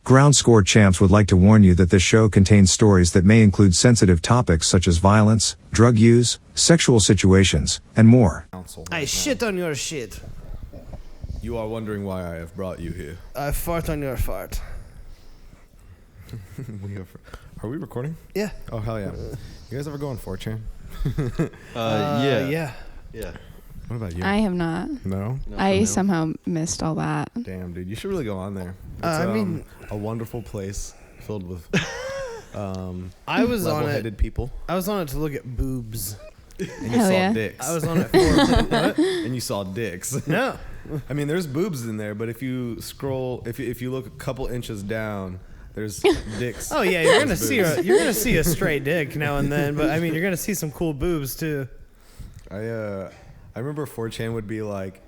Ground Score Champs would like to warn you that this show contains stories that may include sensitive topics such as violence, drug use, sexual situations, and more. I shit on your shit. You are wondering why I have brought you here. I fart on your fart. Are we recording? Yeah. Oh, hell yeah. You guys ever go on 4CHAN? Yeah. What about you? I have not. No? I somehow missed all that. Damn, dude. You should really go on there. It's I mean, a wonderful place filled with I was on it. level-headed people. I was on it to look at boobs. And you Hell saw yeah. dicks. I was on it for what? And you saw dicks. No. I mean, there's boobs in there, but if you scroll, if you look a couple inches down, there's dicks. Oh yeah, you're gonna see a stray dick now and then, but I mean, you're gonna see some cool boobs too. I remember 4CHAN would be like,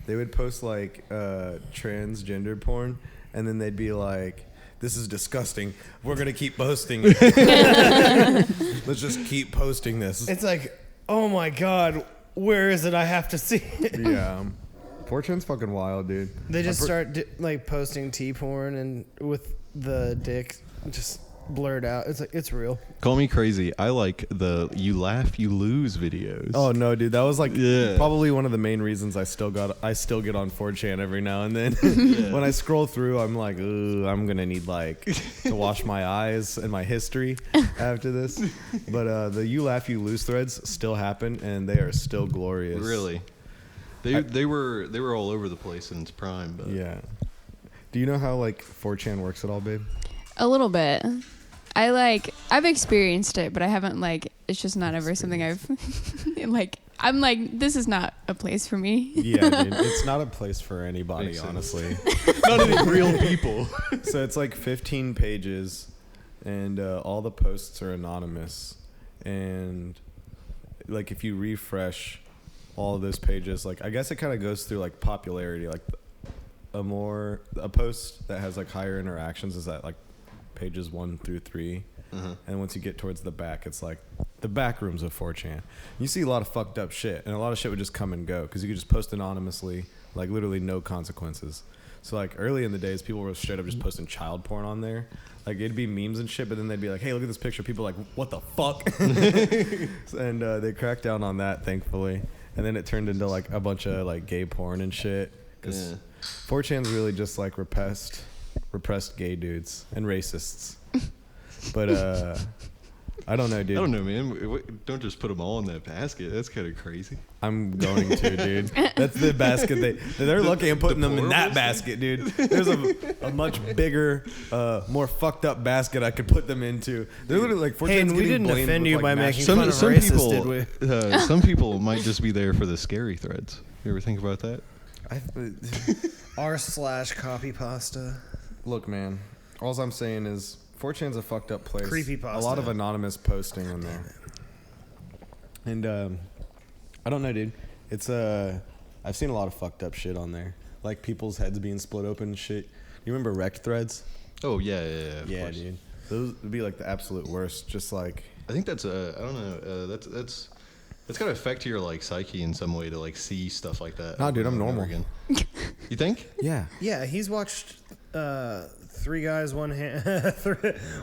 they would post like transgender porn, and then they'd be like, "This is disgusting. We're gonna keep posting it. Let's just keep posting this." It's like, oh my god, where is it? I have to see it. Yeah, 4CHAN's fucking wild, dude. They just start like posting T porn and with the dick just blurred out. It's like, it's real. Call me crazy. I like the you laugh, you lose videos. Oh no, dude, that was like probably one of the main reasons I still get on 4CHAN every now and then. When I scroll through, I'm like, ooh, I'm gonna need like to wash my eyes and my history after this. But the you laugh, you lose threads still happen, and they are still glorious. Really? They were all over the place in its prime. But Yeah. Do you know how like 4CHAN works at all, babe? A little bit. I've experienced it, but I haven't it's just not ever something I've I'm like, this is not a place for me. Yeah, dude. It's not a place for anybody, honestly. not any real people. So it's like 15 pages, and all the posts are anonymous. And like if you refresh all of those pages, like I guess it kind of goes through like popularity. Like a post that has like higher interactions is at like pages 1 through 3. And once you get towards the back, it's like the back rooms of 4CHAN. You see a lot of fucked up shit, and a lot of shit would just come and go because you could just post anonymously, like literally no consequences. So like early in the days, people were straight up just posting child porn on there. Like it'd be memes and shit, but then they'd be like, "Hey, look at this picture." People are like, "What the fuck?" And they cracked down on that, thankfully. And then it turned into like a bunch of like gay porn and shit. Because 4CHAN's really just like repressed gay dudes and racists. But I don't know, dude. I don't know, man. Don't just put them all in that basket. That's kind of crazy. I'm going to, dude. That's the basket they're looking at putting them in that basket, dude. There's a much bigger, more fucked up basket I could put them into. They're literally like 4CHAN's Hey, we didn't offend you by making fun of racists, did we? Some people might just be there for the scary threads. You ever think about that? R/copy pasta. Look, man. All I'm saying is 4CHAN's a fucked up place. Creepypasta. A lot of anonymous posting on there. And I don't know, dude. It's I've seen a lot of fucked up shit on there, like people's heads being split open and shit. You remember wrecked threads? Oh yeah. Of course. Dude. Those would be like the absolute worst. Just like I think that's I don't know. That's got to affect your like psyche in some way to like see stuff like that. Nah, dude, I'm normal. Again. You think? Yeah. Yeah, he's watched 3 guys, 1 hand.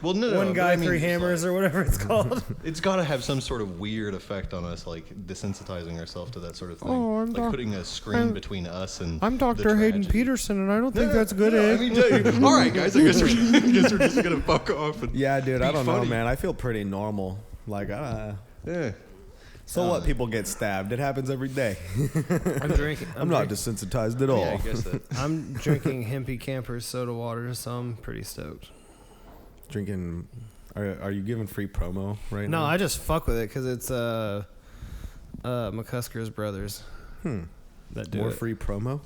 Well, no, one guy, I mean, 3 hammers, or whatever it's called. It's got to have some sort of weird effect on us, like desensitizing ourselves to that sort of thing. Like putting a screen between us and. I'm Dr. Hayden Peterson, and I don't think that's good. I mean, all right, guys. I guess we're just gonna fuck off. And yeah, dude. I don't know, funny. man. I feel pretty normal. Like, yeah. So what? People get stabbed. It happens every day. I'm drinking. I'm not desensitized at all. Yeah, I guess that. I'm drinking Hempy Campers soda water, so I'm pretty stoked. Drinking. Are you giving free promo right now? No, I just fuck with it because it's McCusker's brothers. That do More it. free promo?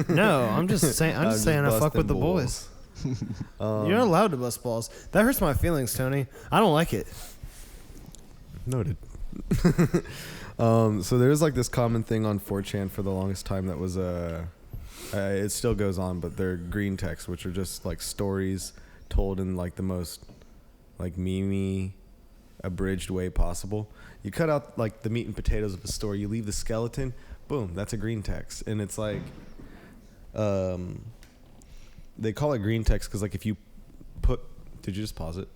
No, I'm just saying. I'm just saying I fuck with the boys. You're not allowed to bust balls. That hurts my feelings, Tony. I don't like it. Noted. So there's like this common thing on 4CHAN for the longest time that was it still goes on, but they're green texts, which are just like stories told in like the most like meme-y, abridged way possible. You cut out like the meat and potatoes of a story, you leave the skeleton, boom, that's a green text. And it's like they call it green text because like if you put... Did you just pause it?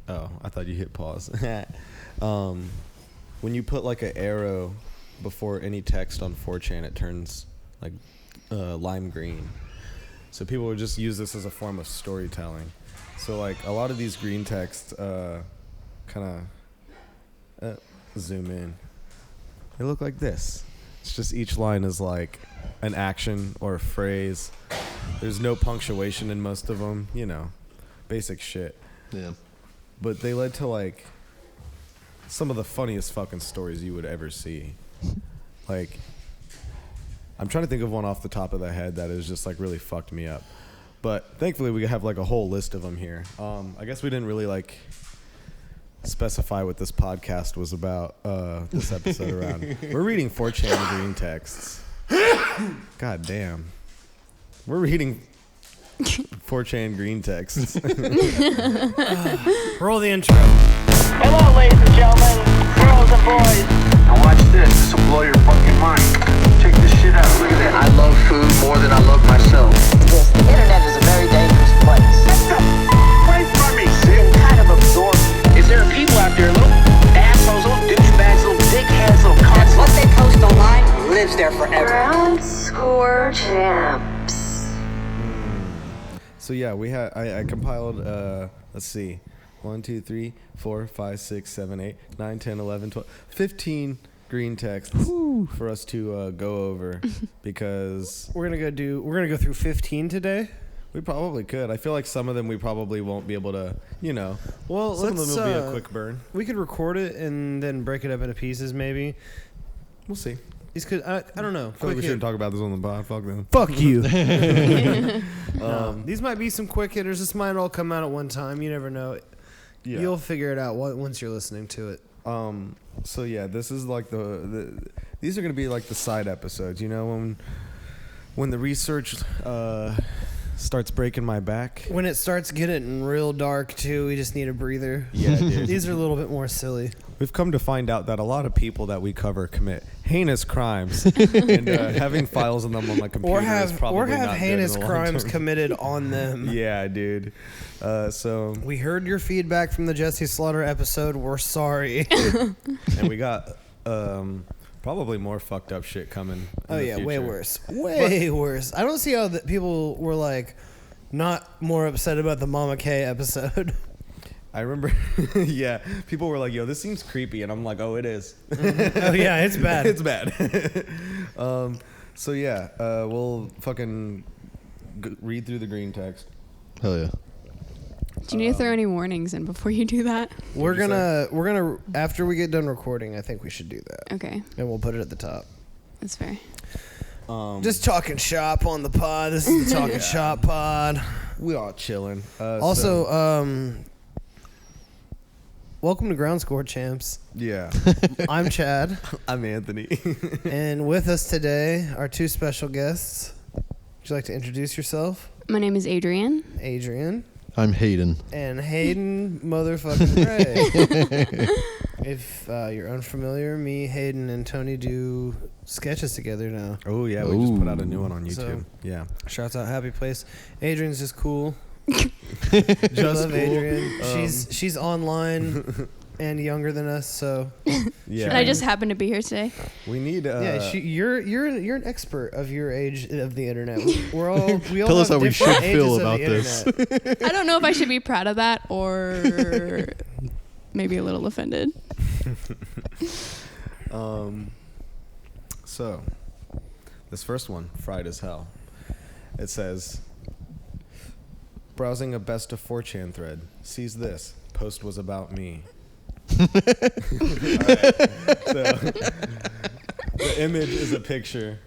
Oh, I thought you hit pause. When you put like an arrow before any text on 4chan, it turns like lime green. So people would just use this as a form of storytelling. So like a lot of these green texts, kind of zoom in. They look like this. It's just each line is like an action or a phrase. There's no punctuation in most of them, you know, basic shit. Yeah. But they led to like some of the funniest fucking stories you would ever see. Like, I'm trying to think of one off the top of the head that is just like really fucked me up. But thankfully we have like a whole list of them here. I guess we didn't really like specify what this podcast was about this episode around. We're reading 4chan green texts. God damn. We're reading 4chan green texts. Roll the intro. Hello, ladies and gentlemen, girls and boys. Now watch this. This will blow your fucking mind. Check this shit out. Look at that. I love food more than I love myself. The internet is a very dangerous place. Get the away from me, Sid. Kind of absorbed. Is there people out there, little assholes, little douchebags, little dickheads, little cunts? What they post online lives there forever. Ground score champs. So yeah, we had I compiled let's see, 1, 2, 3, 4, 5, 6, 7, 8, 9, 10, 11, 12, 15 green texts for us to go over because We're gonna go through 15 today. we probably could. I feel like some of them we probably won't be able to, you know. Well, Some of them let's, will be a quick burn. We could record it and then break it up into pieces, maybe. We'll see. These could I don't know. I feel like we Quick shouldn't hit. talk about this on the pod. Fuck them. Fuck you. No, these might be some quick hitters. This might all come out at one time. You never know. Yeah. You'll figure it out once you're listening to it. So yeah, this is like these are gonna be like the side episodes. You know, when the research starts breaking my back. When it starts getting real dark too, we just need a breather. Yeah, dude. These are a little bit more silly. We've come to find out that a lot of people that we cover commit heinous crimes, and having files on them on my computer is probably not good heinous in the long crimes term. committed on them. Yeah, dude. So We heard your feedback from the Jesse Slaughter episode. We're sorry. and we got probably more fucked up shit coming. Oh in the yeah, way future. worse. Way worse. I don't see how people were like not more upset about the Mama K episode. I remember, yeah, people were like, "Yo, this seems creepy," and I'm like, "Oh, it is." Oh yeah, it's bad. It's bad. So yeah, we'll fucking read through the green text. Hell yeah. Do you need to throw any warnings in before you do that? We're gonna after we get done recording, I think we should do that, Okay, and we'll put it at the top. that's fair. Just talking shop on the pod. This is the talking shop pod. We all chilling. Also, welcome to Ground Score Champs. yeah, I'm Chad, I'm Anthony. and with us today are two special guests. Would you like to introduce yourself? My name is Adrian. Adrian I'm Hayden. and Hayden motherfucking Ray. If you're unfamiliar, me, Hayden, and Tony do sketches together now. Oh yeah, we just put out a new one on YouTube. So- Yeah, Shouts out Happy Place. Adrian's just cool. just Love cool. Adrian. She's online and younger than us, so Yeah, And I just happen to be here today. we need. yeah. You're an expert of your age of the internet. We all Tell us have how we different should ages feel of about the this. internet. I don't know if I should be proud of that or maybe a little offended. So, this first one, fried as hell. It says, browsing a best of 4chan thread, sees this, post was about me. Alright, so, the image is a picture,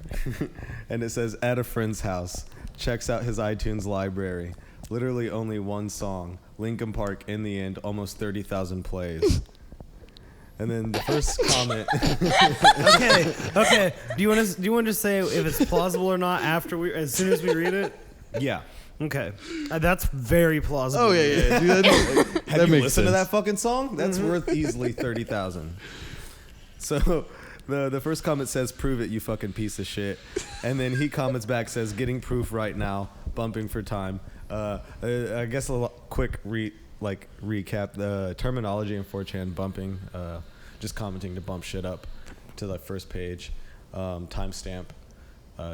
and it says, at a friend's house, checks out his iTunes library, literally only one song, Linkin Park, in the end, almost 30,000 plays. And then the first comment. Okay. Do you want to just say if it's plausible or not as soon as we read it? Yeah. Okay, that's very plausible. Oh, yeah. Dude, that Have you makes listened to sense. that fucking song? That's worth easily 30,000. So the first comment says, "Prove it, you fucking piece of shit," and then he comments back, says, "Getting proof right now, bumping for time. I guess a quick recap. The terminology in 4chan: bumping, just commenting to bump shit up to the first page. Timestamp,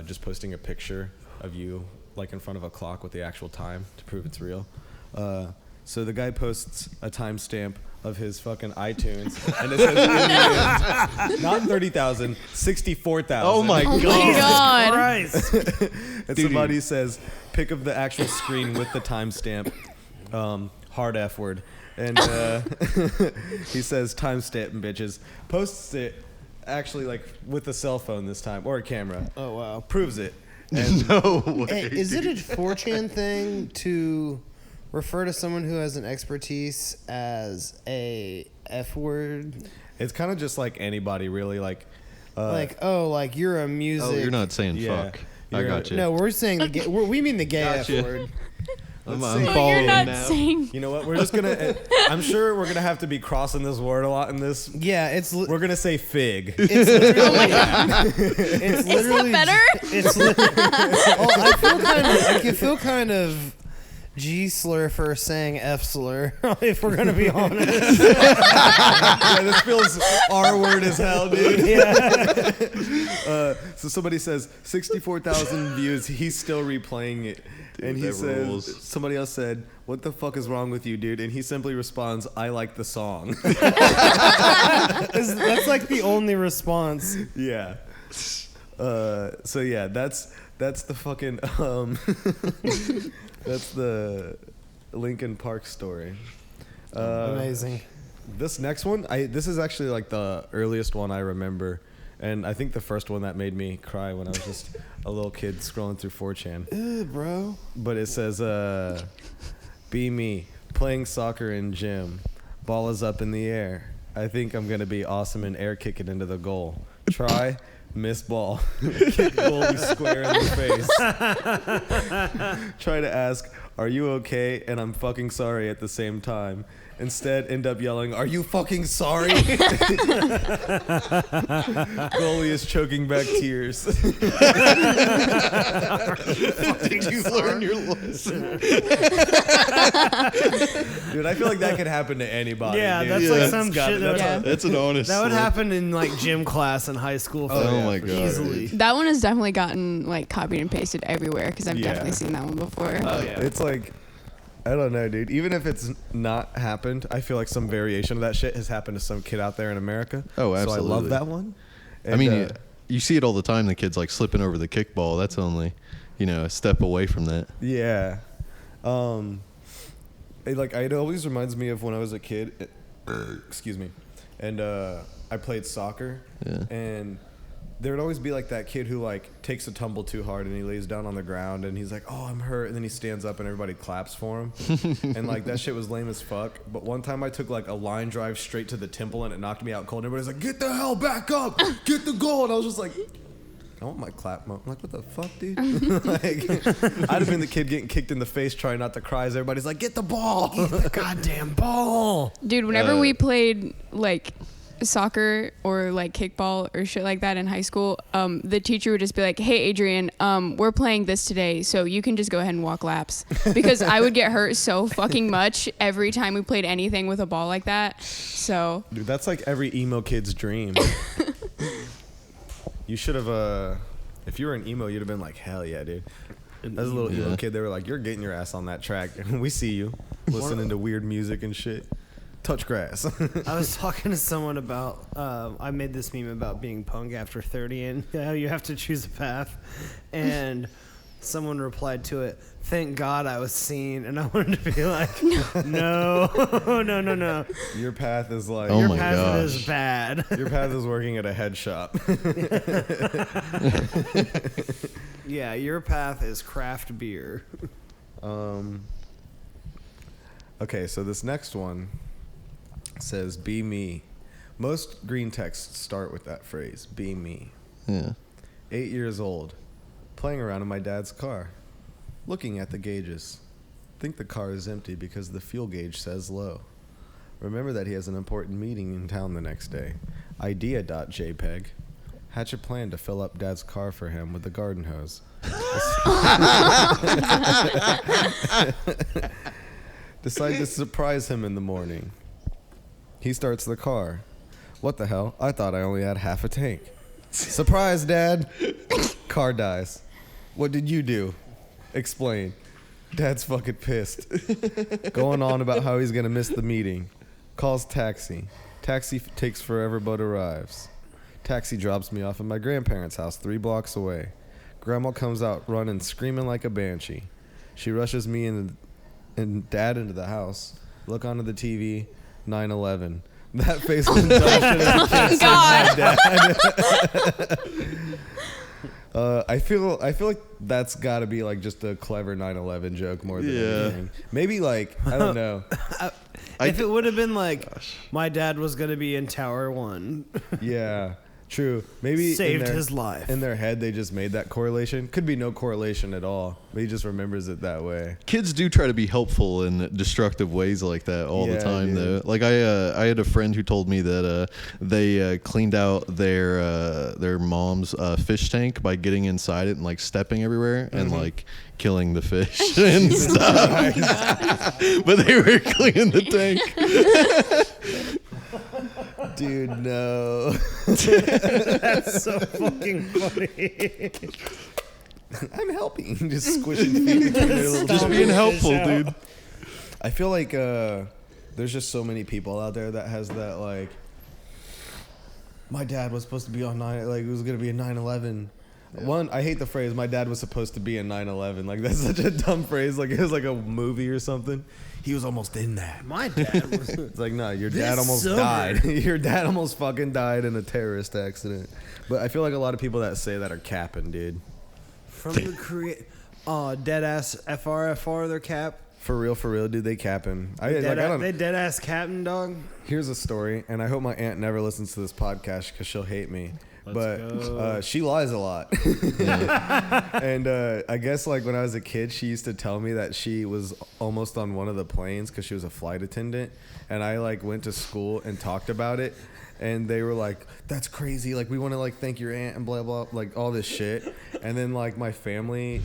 just posting a picture of you like in front of a clock with the actual time to prove it's real. So the guy posts a timestamp of his fucking iTunes, and it says not 30,000, 64,000. Oh my Oh my god. god. Christ. And somebody says, pic of the actual screen with the timestamp, hard F word. And he says, timestamp, bitches. Posts it actually like with a cell phone this time, or a camera. Oh, wow. Proves it. And No way. Hey, is it a 4chan thing to refer to someone who has an expertise as a F word? it's kind of just like anybody, really. Like You're a music. Oh, you're not saying Yeah. fuck. I got you. No, we're saying the gay. We mean the gay Gotcha. F word. I'm Let's see. Oh, following you're not now. saying. You know what? We're just gonna. I'm sure we're gonna have to be crossing this word a lot in this. Yeah, it's We're gonna say fig. it's literally, Oh my god. it's Is literally that better? It's I can feel kind of G slur for saying F slur. If we're gonna be honest. Yeah, this feels R word as hell, dude. Yeah. So somebody says 64,000 views. He's still replaying it, Dude, and he that says, rules. somebody else said, "What the fuck is wrong with you, dude?" And he simply responds, "I like the song." That's like the only response. Yeah. So yeah, that's the fucking that's the Linkin Park story. Amazing. This next one, this is actually like the earliest one I remember, and I think the first one that made me cry when I was just a little kid scrolling through 4chan. Ew, bro. But it says, "Be me, playing soccer in gym, ball is up in the air. I think I'm gonna be awesome and air kick it into the goal. Try." Miss ball. Kick goalie square in the face. Try to ask, "Are you okay?" And I'm fucking sorry at the same time. Instead, end up yelling, "Are you fucking sorry?" Goalie is choking back tears. Did you learn your lesson? Dude, I feel like that could happen to anybody. Yeah, dude. that's Yeah. like some shit that Yeah. That's an honest. that would slip. happen in like gym class in high school. Oh my god. Easily. That one has definitely gotten like copied and pasted everywhere because I've Yeah. definitely seen that one before. Oh yeah. It's like, I don't know, dude. Even if it's not happened, I feel like some variation of that shit has happened to some kid out there in America. Oh, So I love absolutely. that one. I And, mean, you see it all the time. The kids like slipping over the kickball. That's only, a step away from that. yeah. It always reminds me of when I was a kid. Excuse me. And I played soccer. Yeah. And there would always be like that kid who like takes a tumble too hard and he lays down on the ground and he's like, "Oh, I'm hurt," and then he stands up and everybody claps for him. And like that shit was lame as fuck. But one time I took like a line drive straight to the temple and it knocked me out cold. And everybody's like, "Get the hell back up, get the goal!" And I was just like, I want my clap. I'm like, what the fuck, dude? Like, I'd have been the kid getting kicked in the face trying not to cry as everybody's like, "Get the ball!" The goddamn ball. Dude, whenever we played like soccer or like kickball or shit like that in high school, the teacher would just be like, "Hey Adrian, we're playing this today, so you can just go ahead and walk laps," because I would get hurt so fucking much every time we played anything with a ball like that. So Dude, that's like every emo kid's dream. You should have, if you were an emo, you'd have been like, "Hell yeah, dude." As a little emo kid, they were like, "You're getting your ass on that track." We see you listening to weird music and shit. Touch grass. I was talking to someone about, I made this meme about being punk after 30 and how you have to choose a path. And someone replied to it, "Thank God I was seen." And I wanted to be like, no, no. Your path is like, Oh Your my path gosh. is bad. your path is working at a head shop. Yeah, your path is craft beer. Okay, so this next one says, "Be me." Most green texts start with that phrase, "Be me." Yeah. 8 years old, playing around in my dad's car, looking at the gauges. Think the car is empty because the fuel gauge says low. Remember that he has an important meeting in town the next day. Idea.jpg. Hatch a plan to fill up Dad's car for him with the garden hose. Decide to surprise him in the morning. He starts the car. What the hell? I thought I only had half a tank. Surprise, Dad. Car dies. What did you do? Explain. Dad's fucking pissed. Going on about how he's going to miss the meeting. Calls taxi. Taxi takes forever but arrives. Taxi drops me off at my grandparents' house 3 blocks away. Grandma comes out running, screaming like a banshee. She rushes me and Dad into the house. Look onto the TV. 9/11. That face conjunction is Dad. I feel like that's got to be like just a clever 9/11 joke more than anything. Maybe like I don't know. If it would have been like my dad was gonna be in Tower 1. Yeah. True. Maybe saved his life. In their head, they just made that correlation. Could be no correlation at all. But he just remembers it that way. Kids do try to be helpful in destructive ways like that all the time, though. Like I had a friend who told me that they cleaned out their mom's fish tank by getting inside it and like stepping everywhere and like killing the fish and stuff. But they were cleaning the tank. Dude, no. That's so fucking funny. I'm helping. Just squishing feet between their little Just being helpful, dude. I feel like there's just so many people out there that has that like, my dad was supposed to be on it was gonna be a 9/11. Yeah. One, I hate the phrase, my dad was supposed to be in 9/11. Like, that's such a dumb phrase. Like, it was like a movie or something. He was almost in that. My dad was... It's like, no, your dad almost died. Your dad almost fucking died in a terrorist accident. But I feel like a lot of people that say that are capping, dude. From the dead ass FRFR, their cap. For real, dude, they capping. They dead ass capping, dog. Here's a story, and I hope my aunt never listens to this podcast because she'll hate me. She lies a lot. And I guess like when I was a kid, she used to tell me that she was almost on one of the planes because she was a flight attendant. And I like went to school and talked about it. And they were like, that's crazy. Like, we want to like thank your aunt and blah, blah, like all this shit. And then like my family,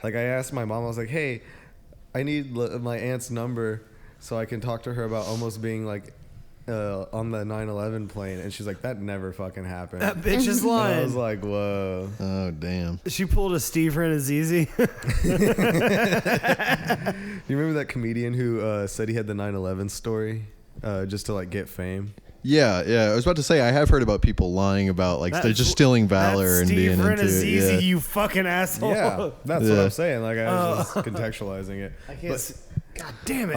like I asked my mom, I was like, hey, I need my aunt's number so I can talk to her about almost being like on the 9/11 plane, and she's like, that never fucking happened. That bitch is lying. And I was like, whoa. Oh, damn. She pulled a Steve Renazizi. You remember that comedian who said he had the 9/11 story just to like get fame? Yeah. I was about to say, I have heard about people lying about like they're just stealing valor and being into it. Yeah. You fucking asshole. Yeah, that's what I'm saying. Like, I was just contextualizing it. I can't. God damn it.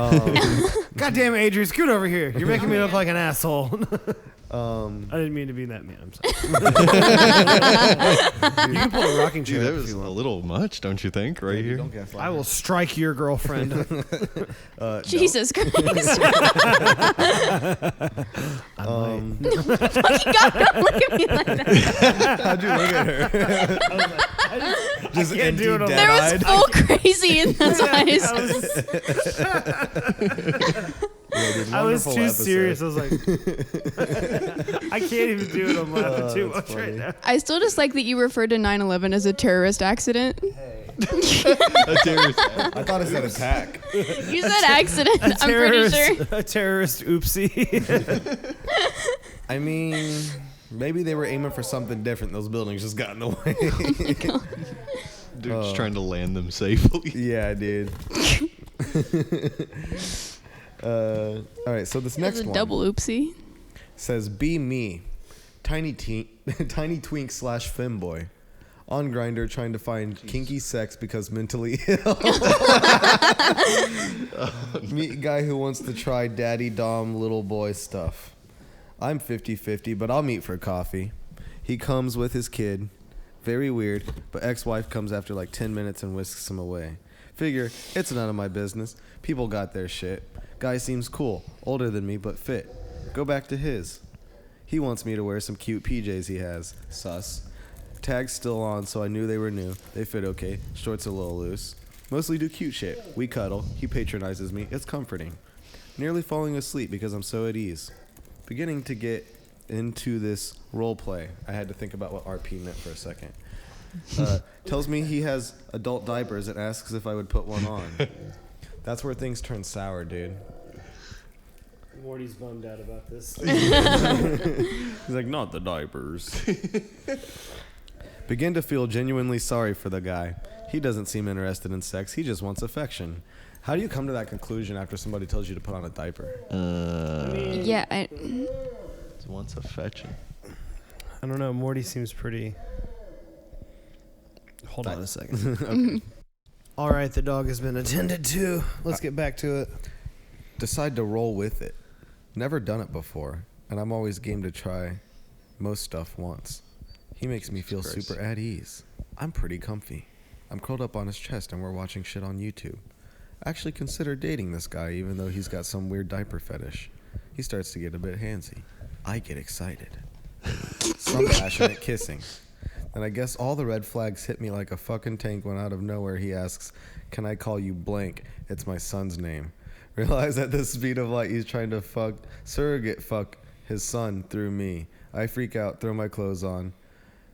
God damn it, Adrian. Scoot over here. You're making me look like an asshole. I didn't mean to be that man. I'm sorry. You can pull a rocking chair. Dude, that was a little much, don't you think, right here? I will strike your girlfriend. Jesus Christ. Fucking God, don't look at me like that. How'd you look at her? Just can't do it. There was full crazy in those eyes. I was too serious. I was like, I can't even do it. I'm laughing too much right now. I still just like that you referred to 9/11 as a terrorist accident. A terrorist. I thought it said attack. You said accident. I'm pretty sure. A terrorist oopsie. I mean, maybe they were aiming for something different. Those buildings just got in the way. They're just trying to land them safely. Yeah, dude. All right, so this next one double oopsie says, "Be me, tiny twink / femboy, on Grindr trying to find kinky sex because mentally ill. Meet guy who wants to try daddy dom little boy stuff. I'm 50-50, but I'll meet for coffee. He comes with his kid. Very weird, but ex-wife comes after like 10 minutes and whisks him away. Figure, it's none of my business. People got their shit. Guy seems cool, older than me, but fit. Go back to his. He wants me to wear some cute PJs he has. Sus. Tag's still on, so I knew they were new. They fit okay. Shorts a little loose. Mostly do cute shit. We cuddle. He patronizes me. It's comforting. Nearly falling asleep because I'm so at ease. Beginning to get into this role play. I had to think about what RP meant for a second. Tells me he has adult diapers and asks if I would put one on. That's where things turn sour, dude. Morty's bummed out about this. He's like, not the diapers. Begin to feel genuinely sorry for the guy. He doesn't seem interested in sex. He just wants affection. How do you come to that conclusion after somebody tells you to put on a diaper? Yeah. Wants affection. I don't know. Morty seems pretty... Hold on a second. Okay. All right, the dog has been attended to. Let's get back to it. Decide to roll with it. Never done it before, and I'm always game to try most stuff once. He makes me feel super at ease. I'm pretty comfy. I'm curled up on his chest and we're watching shit on YouTube. I actually consider dating this guy even though he's got some weird diaper fetish. He starts to get a bit handsy. I get excited. Some passionate kissing. And I guess all the red flags hit me like a fucking tank when out of nowhere he asks, can I call you blank? It's my son's name. Realize at the speed of light he's trying to surrogate fuck his son through me. I freak out, throw my clothes on,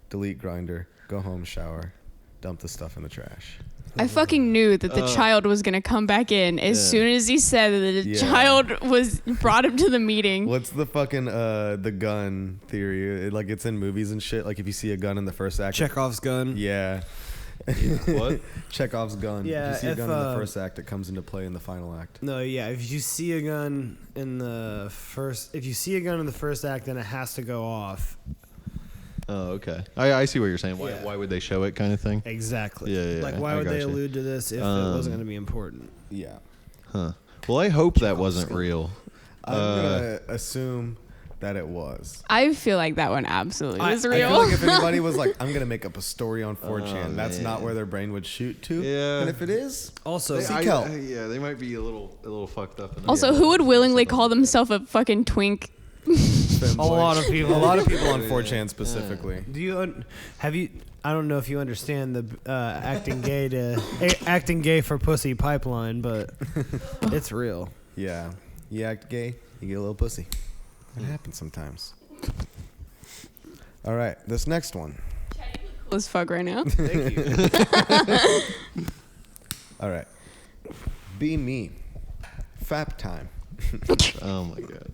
delete Grinder, go home, shower, dump the stuff in the trash. I fucking knew that the child was going to come back in as soon as he said that the child was brought him to the meeting. What's the fucking the gun theory? Like it's in movies and shit. Like if you see a gun in the first act. Chekhov's gun. Yeah. What? Chekhov's gun. Yeah, if you see a gun in the if, first act, it comes into play in the final act. No, yeah. If you see a gun in the first act, then it has to go off. Oh, okay. I see what you're saying. Why would they show it, kind of thing? Exactly. Yeah. Like, why would they allude to this if it wasn't going to be important? Yeah. Huh. Well, I hope that wasn't real. I'm gonna assume that it was. I feel like that one absolutely was real. I feel like if anybody was like, I'm gonna make up a story on 4chan, that's not where their brain would shoot to. Yeah. And if it is, also, seek help. They might be a little fucked up. Also, who would willingly call themselves a fucking twink? A lot of people. A lot of people on 4chan specifically. Do you have you? I don't know if you understand the acting gay for pussy pipeline, but it's real. Yeah. You act gay, you get a little pussy. It happens sometimes. All right, this next one. Cool as fuck right now. Thank you. All right. Be me. Fap time. Oh my god.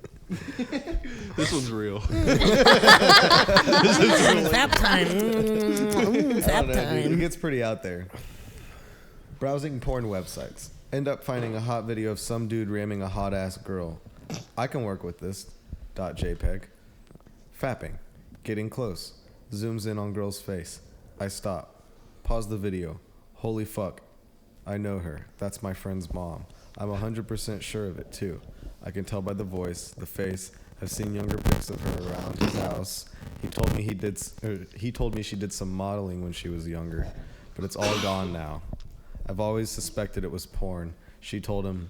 This one's real. Fap time. Fap time. It gets pretty out there. Browsing porn websites. End up finding a hot video of some dude ramming a hot ass girl. I can work with this. .jpeg. Fapping. Getting close. Zooms in on girl's face. I stop. Pause the video. Holy fuck. I know her. That's my friend's mom. I'm 100% sure of it too. I can tell by the voice, the face. I've seen younger pics of her around his house. He told me she did some modeling when she was younger, but it's all gone now. I've always suspected it was porn. She told him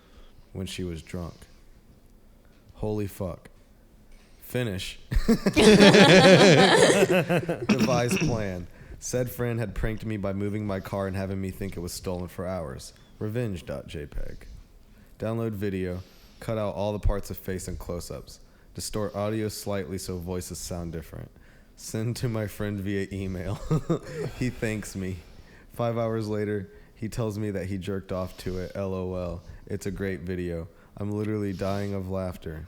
when she was drunk. Holy fuck. Finish. Devised plan. Said friend had pranked me by moving my car and having me think it was stolen for hours. Revenge.jpg. Download video. Cut out all the parts of face and close-ups. Distort audio slightly so voices sound different. Send to my friend via email. He thanks me. 5 hours later, he tells me that he jerked off to it. LOL. It's a great video. I'm literally dying of laughter.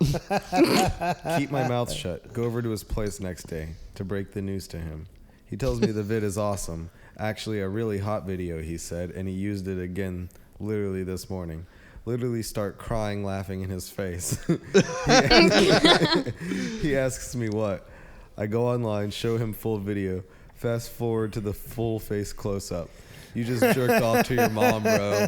Keep my mouth shut. Go over to his place next day to break the news to him. He tells me the vid is awesome. Actually, a really hot video, he said, and he used it again literally this morning. Literally start crying, laughing in his face. He asks me what. I go online, show him full video. Fast forward to the full face close-up. You just jerked off to your mom, bro.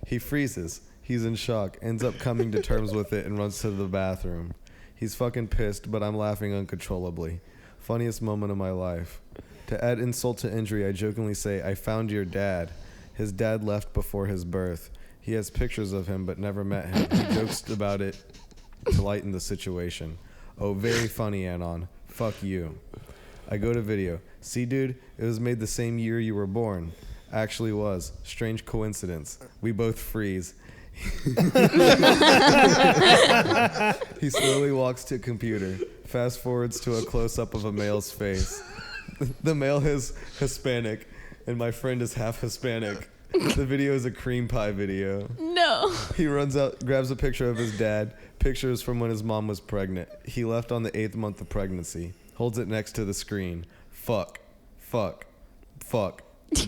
He freezes. He's in shock, ends up coming to terms with it and runs to the bathroom. He's fucking pissed, but I'm laughing uncontrollably. Funniest moment of my life. To add insult to injury, I jokingly say, I found your dad. His dad left before his birth. He has pictures of him, but never met him. He jokes about it to lighten the situation. Oh, very funny, Anon. Fuck you. I go to video. See, dude, it was made the same year you were born. Actually was. Strange coincidence. We both freeze. He slowly walks to a computer. Fast forwards to a close-up of a male's face. The male is Hispanic, and my friend is half Hispanic. The video is a cream pie video. No. He runs out, grabs a picture of his dad. Pictures from when his mom was pregnant. He left on the 8th month of pregnancy. Holds it next to the screen. Fuck.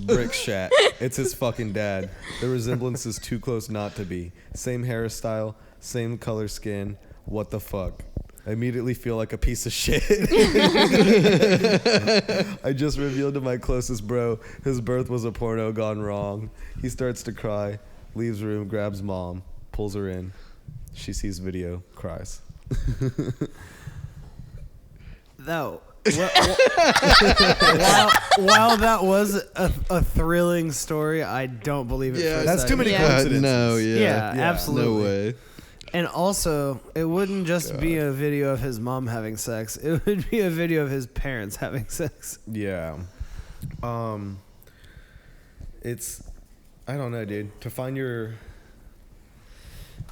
Brick shat. It's his fucking dad. The resemblance is too close not to be. Same hairstyle, same color skin. What the fuck? I immediately feel like a piece of shit. I just revealed to my closest bro his birth was a porno gone wrong. He starts to cry, leaves room, grabs mom, pulls her in. She sees video, cries. No. While that was a thrilling story, I don't believe it. Yeah, for a that's too second. many coincidences. No, yeah. Yeah, absolutely. No way. And also, it wouldn't just be a video of his mom having sex. It would be a video of his parents having sex. Yeah. It's, I don't know, dude. To find your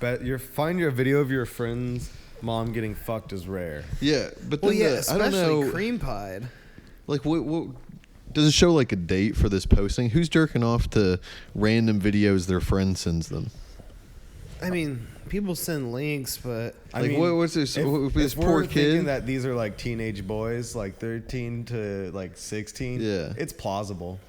video of your friend's mom getting fucked is rare. Yeah, but Well, then yeah, I don't especially know. cream pied. Like, what does it show? Like a date for this posting? Who's jerking off to random videos their friend sends them? I mean, people send links, but I Like, mean, what's this? This if poor we're thinking kid. that these are like teenage boys, like 13 to like 16, Yeah. it's plausible.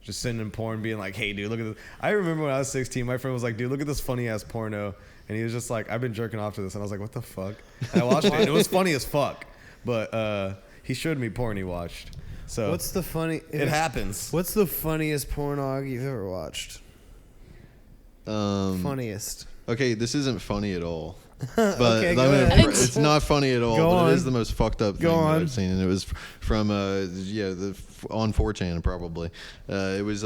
Just sending porn, being like, "Hey, dude, look at this." I remember when I was 16, my friend was like, "Dude, look at this funny ass porno," and he was just like, "I've been jerking off to this," and I was like, "What the fuck?" And I watched it. And it was funny as fuck, but he showed me porn he watched. So what's the funny? it happens. What's the funniest pornog you've ever watched? Funniest. Okay, this isn't funny at all. But Okay, go I mean, ahead. it's not funny at all. Go but on. it is the most fucked up thing Go that on. I've seen, and it was from on 4chan probably. It was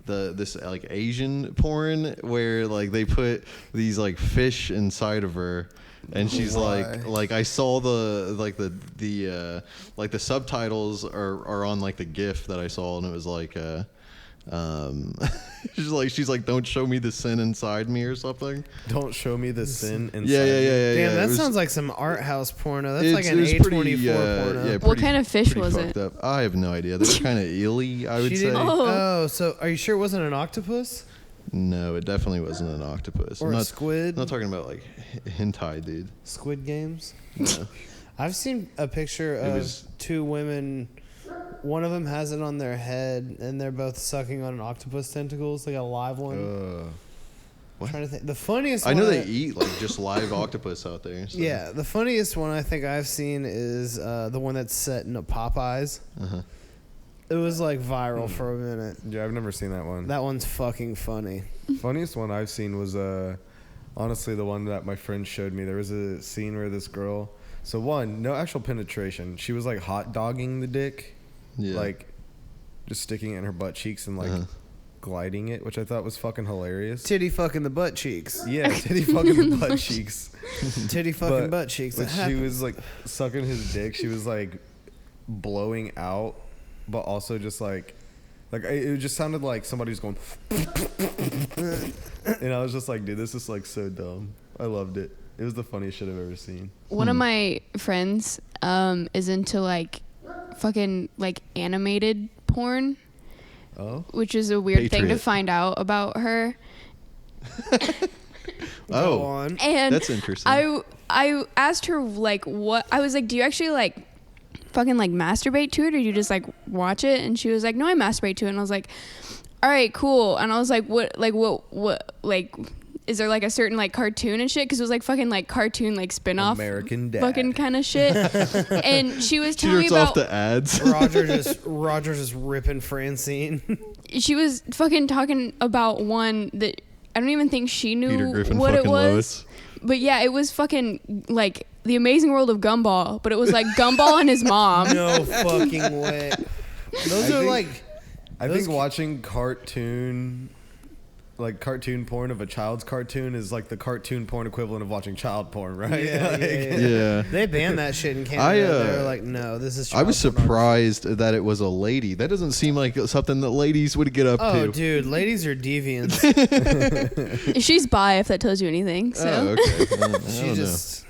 this like Asian porn where like they put these like fish inside of her. And she's like I saw the subtitles are on like the GIF that I saw, and it was like she's like don't show me the sin inside me or something. Don't show me the sin inside. Yeah. Damn, that It was- sounds like some art house porno. That's It's- like it an was A24 pretty, porno. yeah, What kind of fish pretty was fucked it? up. I have no idea. They were kind of illy, I would She say. didn't. Oh. Oh, so are you sure it wasn't an octopus No, it definitely wasn't an octopus. or I'm a not, squid? I'm not talking about like hentai, dude. Squid Games. No. I've seen a picture of was- two women. One of them has it on their head, and they're both sucking on an octopus tentacles, like a live one. I'm trying to think. The funniest. I know one they eat like just live octopus out there. So. Yeah, the funniest one I think I've seen is the one that's set in a Popeyes. Uh-huh. It was like viral for a minute. Yeah, I've never seen that one. That one's fucking funny. Funniest one I've seen was honestly the one that my friend showed me. There was a scene where this girl, so one, no actual penetration. She was like hot dogging the dick, Yeah. like just sticking it in her butt cheeks and like gliding it, which I thought was fucking hilarious. Titty fucking the butt cheeks. Yeah, titty fucking the butt cheeks. Titty fucking butt cheeks. But That she happens. was like sucking his dick. She was like blowing out, but also just like it just sounded like somebody was going. And I was just like, dude, this is like so dumb. I loved it. It was the funniest shit I've ever seen. One of my friends is into like fucking like animated porn, Oh, which is a weird thing to Patriot. find out about her. Go Oh, on. And that's interesting. I asked her like what I was like, do you actually like fucking like masturbate to it, or do you just like watch it? And she was like, no, I masturbate to it. And I was like, all right, cool. And I was like, what is there like a certain like cartoon and shit? Because it was like fucking like cartoon like spin-off American Dad. fucking kind of shit. And she was telling me Jerks off about the ads. Roger just ripping Francine. she was fucking talking about one that I don't even think she Peter knew Griffin what it fucking was. Lois. But yeah, it was fucking like The Amazing World of Gumball, but it was like Gumball and his mom. No fucking way. Those are think- like. I Those think watching cartoon like cartoon porn of a child's cartoon is like the cartoon porn equivalent of watching child porn, right? Yeah, Yeah. They banned that shit in Canada. They were like, no, this is. I was child pornography. surprised that it was a lady. That doesn't seem like something that ladies would get up Oh, to. dude, ladies are deviants. She's bi, if that tells you anything. So. Oh, okay. I don't She know. just.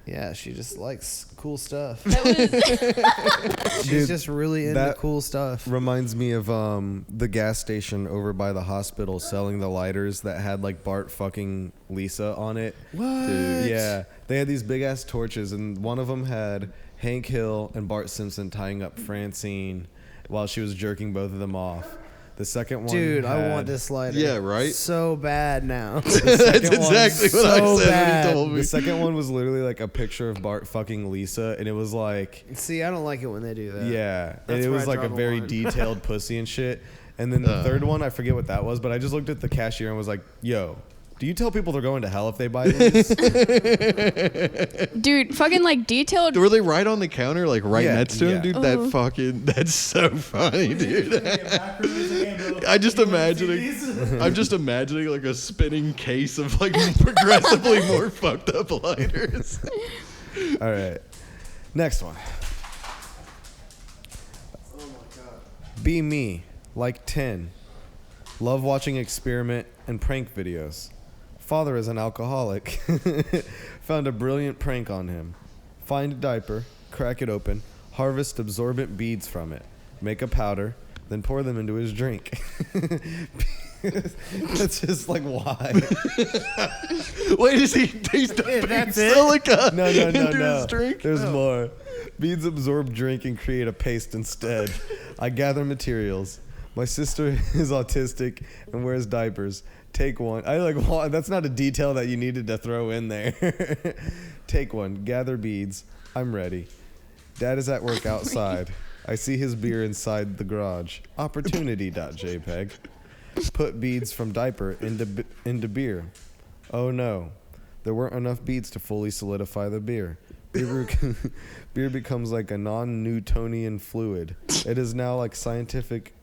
Yeah, she just likes cool stuff. She's Dude, just really into that cool stuff. Reminds me of the gas station over by the hospital selling the lighters that had like Bart fucking Lisa on it. What? Dude, yeah, they had these big ass torches, and one of them had Hank Hill and Bart Simpson tying up Francine while she was jerking both of them off. The second one, Dude, I had- want this lighter. Yeah, right? So bad now. That's exactly what I so said bad. when he told me. The second one was literally like a picture of Bart fucking Lisa, and it was like, See, I don't like it when they do that. yeah, and That's it where was I like a draw the very line. detailed pussy and shit. And then the third one, I forget what that was, but I just looked at the cashier and was like, yo, do you tell people they're going to hell if they buy these? Dude, fucking like detailed. Were they right on the counter, like right Yeah, next to him, yeah. dude? That fucking, that's so funny, dude. I'm just imagining like a spinning case of like progressively more fucked up lighters. All right. Next one. Be me, like 10. Love watching experiment and prank videos. Father is an alcoholic. Found a brilliant prank on him. Find a diaper, crack it open, harvest absorbent beads from it, make a powder, then pour them into his drink. That's just like, why? Wait, he's dumping that's it? silica No. into his drink? There's more. Beads absorb drink and create a paste instead. I gather materials. My sister is autistic and wears diapers. Take one. I like. Well, that's not a detail that you needed to throw in there. Take one. Gather beads. I'm ready. Dad is at work outside. I see his beer inside the garage. Opportunity.jpg. Put beads from diaper into beer. Oh no. There weren't enough beads to fully solidify the beer. Beer becomes like a non-Newtonian fluid. It is now like scientific...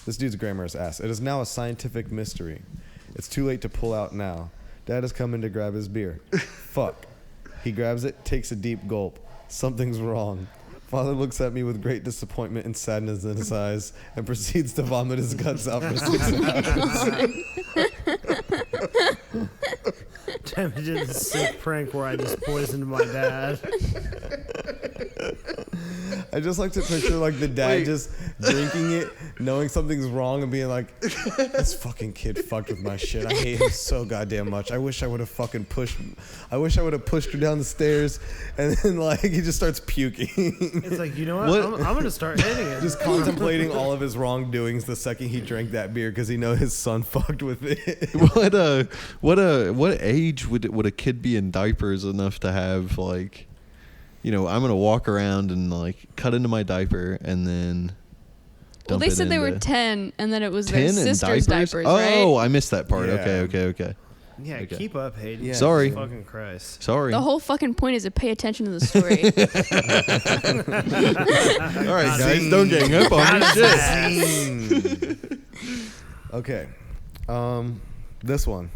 This dude's grammar is ass. It is now a scientific mystery. It's too late to pull out now. Dad is coming to grab his beer. Fuck. He grabs it, takes a deep gulp. Something's wrong. Father looks at me with great disappointment and sadness in his eyes and proceeds to vomit his guts out for 6 hours. Damn, I did this sick prank where I just poisoned my dad. I just like to picture like the dad just drinking it, knowing something's wrong, and being like, "This fucking kid fucked with my shit. I hate him so goddamn much. I wish I would have fucking pushed. I wish I would have pushed her down the stairs." And then like he just starts puking. It's like, you know what? I'm gonna start hitting it. Just contemplating all of his wrongdoings the second he drank that beer because he knows his son fucked with it. What age would a kid be in diapers enough to have like, you know, I'm gonna walk around and like cut into my diaper and then. Well, they said they were 10, and then it was their 10 and sister's diapers, right? Oh, I missed that part. Yeah. Okay. Yeah, Okay. keep up, Hayden. Yeah. Sorry. Fucking Christ. Sorry. The whole fucking point is to pay attention to the story. All right, guys, don't gang up on me. Shit. Okay. This one.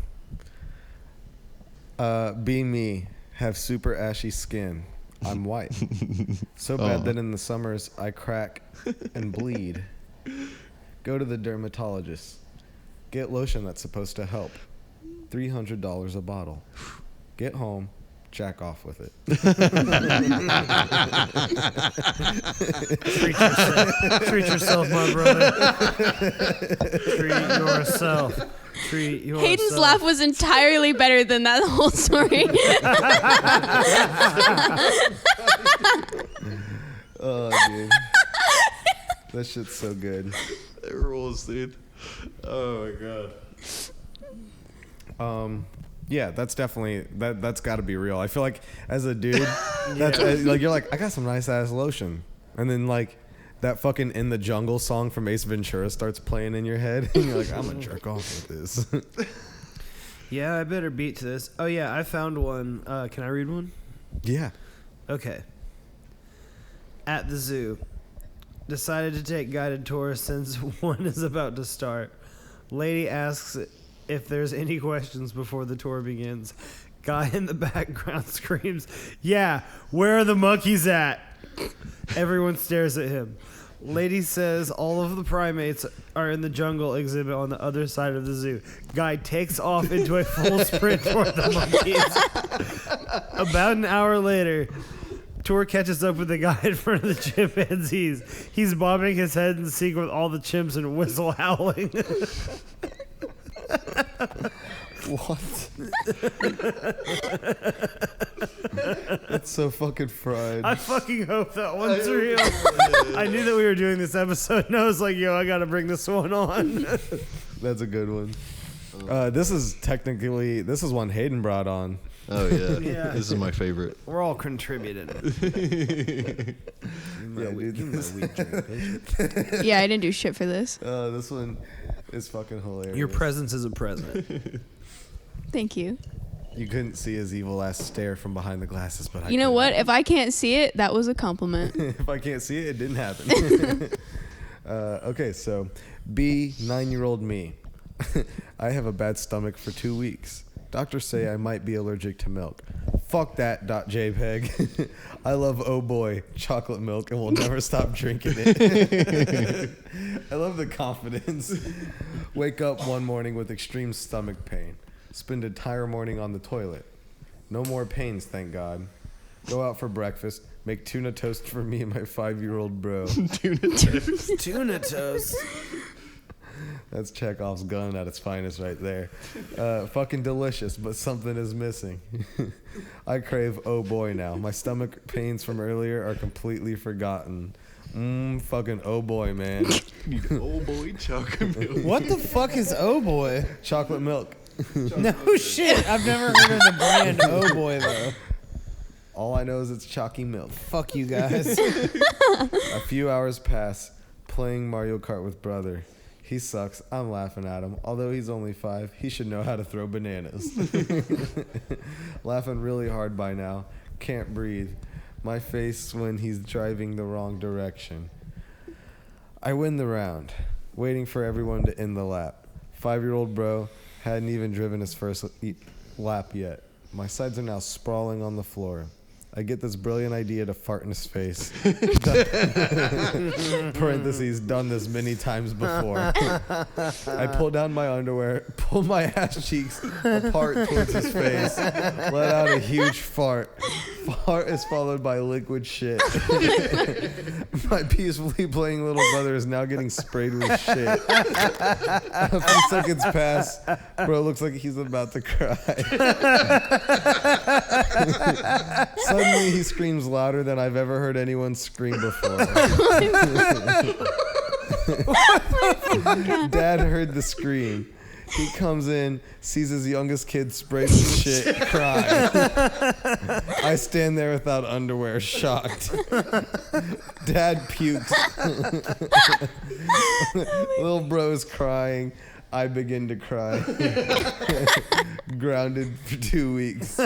Be me. Have super ashy skin. I'm white. So bad that in the summers I crack and bleed. Go to the dermatologist. Get lotion that's supposed to help. $300 a bottle. Get home. Jack off with it. Treat yourself, my brother. Treat yourself. Treat yourself. Hayden's laugh was entirely better than that whole story. Oh, dude. That shit's so good. It rules, dude. Oh my god. Yeah, that's definitely that's got to be real. I feel like as a dude, that's like you're like, I got some nice ass lotion, and then like that fucking In the Jungle song from Ace Ventura starts playing in your head, and you're like, I'm gonna jerk off with this. Yeah, I better beat to this. Oh yeah, I found one. Can I read one? Yeah. Okay. At the zoo. Decided to take guided tours since one is about to start. Lady asks if there's any questions before the tour begins. Guy in the background screams, "Yeah, where are the monkeys at?" Everyone stares at him. Lady says all of the primates are in the jungle exhibit on the other side of the zoo. Guy takes off into a full sprint toward the monkeys. About an hour later, tour catches up with the guy in front of the chimpanzees. He's bobbing his head in sync with all the chimps and whistle howling. What? That's so fucking fried. I fucking hope that one's real. I knew that we were doing this episode, and I was like, yo, I gotta bring this one on. That's a good one. This is one Hayden brought on. Oh yeah. Yeah. This is my favorite. We're all contributing. Yeah, I didn't do shit for this. This one is fucking hilarious. Your presence is a present. Thank you. You couldn't see his evil ass stare from behind the glasses, but You know what? If I can't see it, that was a compliment. If I can't see it, it didn't happen. Okay, so B, 9-year-old me. I have a bad stomach for 2 weeks. Doctors say I might be allergic to milk. Fuck that, .jpg. I love oh boy, chocolate milk, and will never stop drinking it. I love the confidence. Wake up one morning with extreme stomach pain. Spend entire morning on the toilet. No more pains, thank God. Go out for breakfast. Make tuna toast for me and my 5-year-old bro. Tuna toast. Tuna toast. That's Chekhov's gun at its finest right there. Fucking delicious, but something is missing. I crave oh boy now. My stomach pains from earlier are completely forgotten. Fucking oh boy, man. Need oh boy chocolate milk. What the fuck is oh boy? Chocolate milk. No shit. I've never heard of the brand oh boy though. All I know is it's chalky milk. Fuck you guys. A few hours pass playing Mario Kart with brother. He sucks. I'm laughing at him. Although he's only 5, he should know how to throw bananas. Laughing really hard by now. Can't breathe. My face when he's driving the wrong direction. I win the round. Waiting for everyone to end the lap. 5-year-old bro hadn't even driven his first lap yet. My sides are now sprawling on the floor. I get this brilliant idea to fart in his face. Parentheses, done this many times before. I pull down my underwear, pull my ass cheeks apart towards his face, let out a huge fart. Fart is followed by liquid shit. My peacefully playing little brother is now getting sprayed with shit. A few seconds pass. Bro looks like he's about to cry. Suddenly he screams louder than I've ever heard anyone scream before. Dad heard the scream. He comes in, sees his youngest kid sprayed with shit, crying. I stand there without underwear, shocked. Dad puked. Little bro's crying. I begin to cry. Grounded for 2 weeks.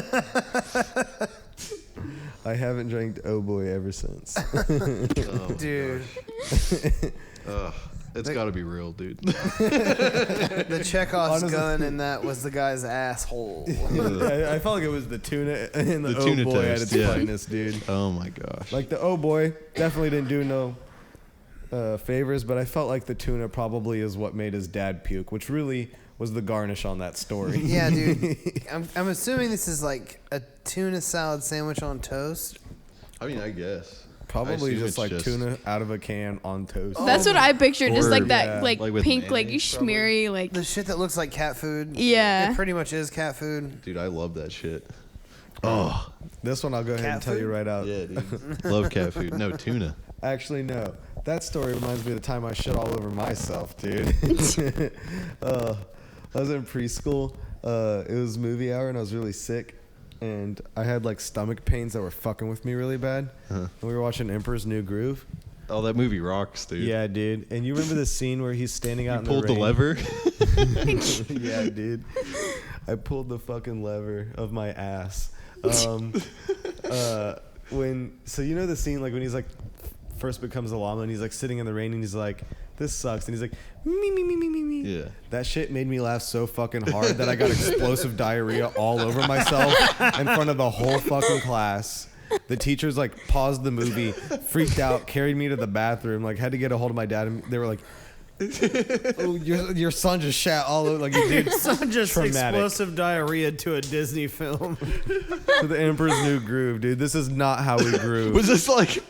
I haven't drank oh boy ever since. Dude. It's got to be real, dude. The Chekhov's gun in that was the guy's asshole. I felt like it was the tuna and the oh tuna boy toast, at its yeah. finest, dude. Oh my gosh. Like the oh boy definitely didn't do no favors, but I felt like the tuna probably is what made his dad puke, which really was the garnish on that story. Yeah, dude. I'm assuming this is like a tuna salad sandwich on toast. I mean, I guess. Probably I just like tuna out of a can on toast. That's what I pictured. Just like that, yeah. like Like with pink, like mayonnaise, schmeary, like. The shit that looks like cat food. Yeah. It pretty much is cat food. Dude, I love that shit. Oh. This one I'll go ahead Cat and tell you food? right out. Yeah, dude. Love cat food. No, tuna. Actually, no. That story reminds me of the time I shit all over myself, dude. I was in preschool. It was movie hour and I was really sick. And I had like stomach pains that were fucking with me really bad. And we were watching Emperor's New Groove. Oh, that movie rocks, dude. Yeah, dude. And you remember the scene where he's standing out You in pulled the the rain? lever? Yeah, dude. I pulled the fucking lever of my ass. So you know the scene like when he's like first becomes a llama and he's like sitting in the rain and he's like this sucks. And he's like, me. Yeah. That shit made me laugh so fucking hard that I got explosive diarrhea all over myself in front of the whole fucking class. The teachers like paused the movie, freaked out, carried me to the bathroom, like had to get a hold of my dad, and they were like, "Oh, your son just shat all over." Like, dude, Son just traumatic. explosive diarrhea to a Disney film. To the Emperor's New Groove, dude. This is not how we groove. Was this like?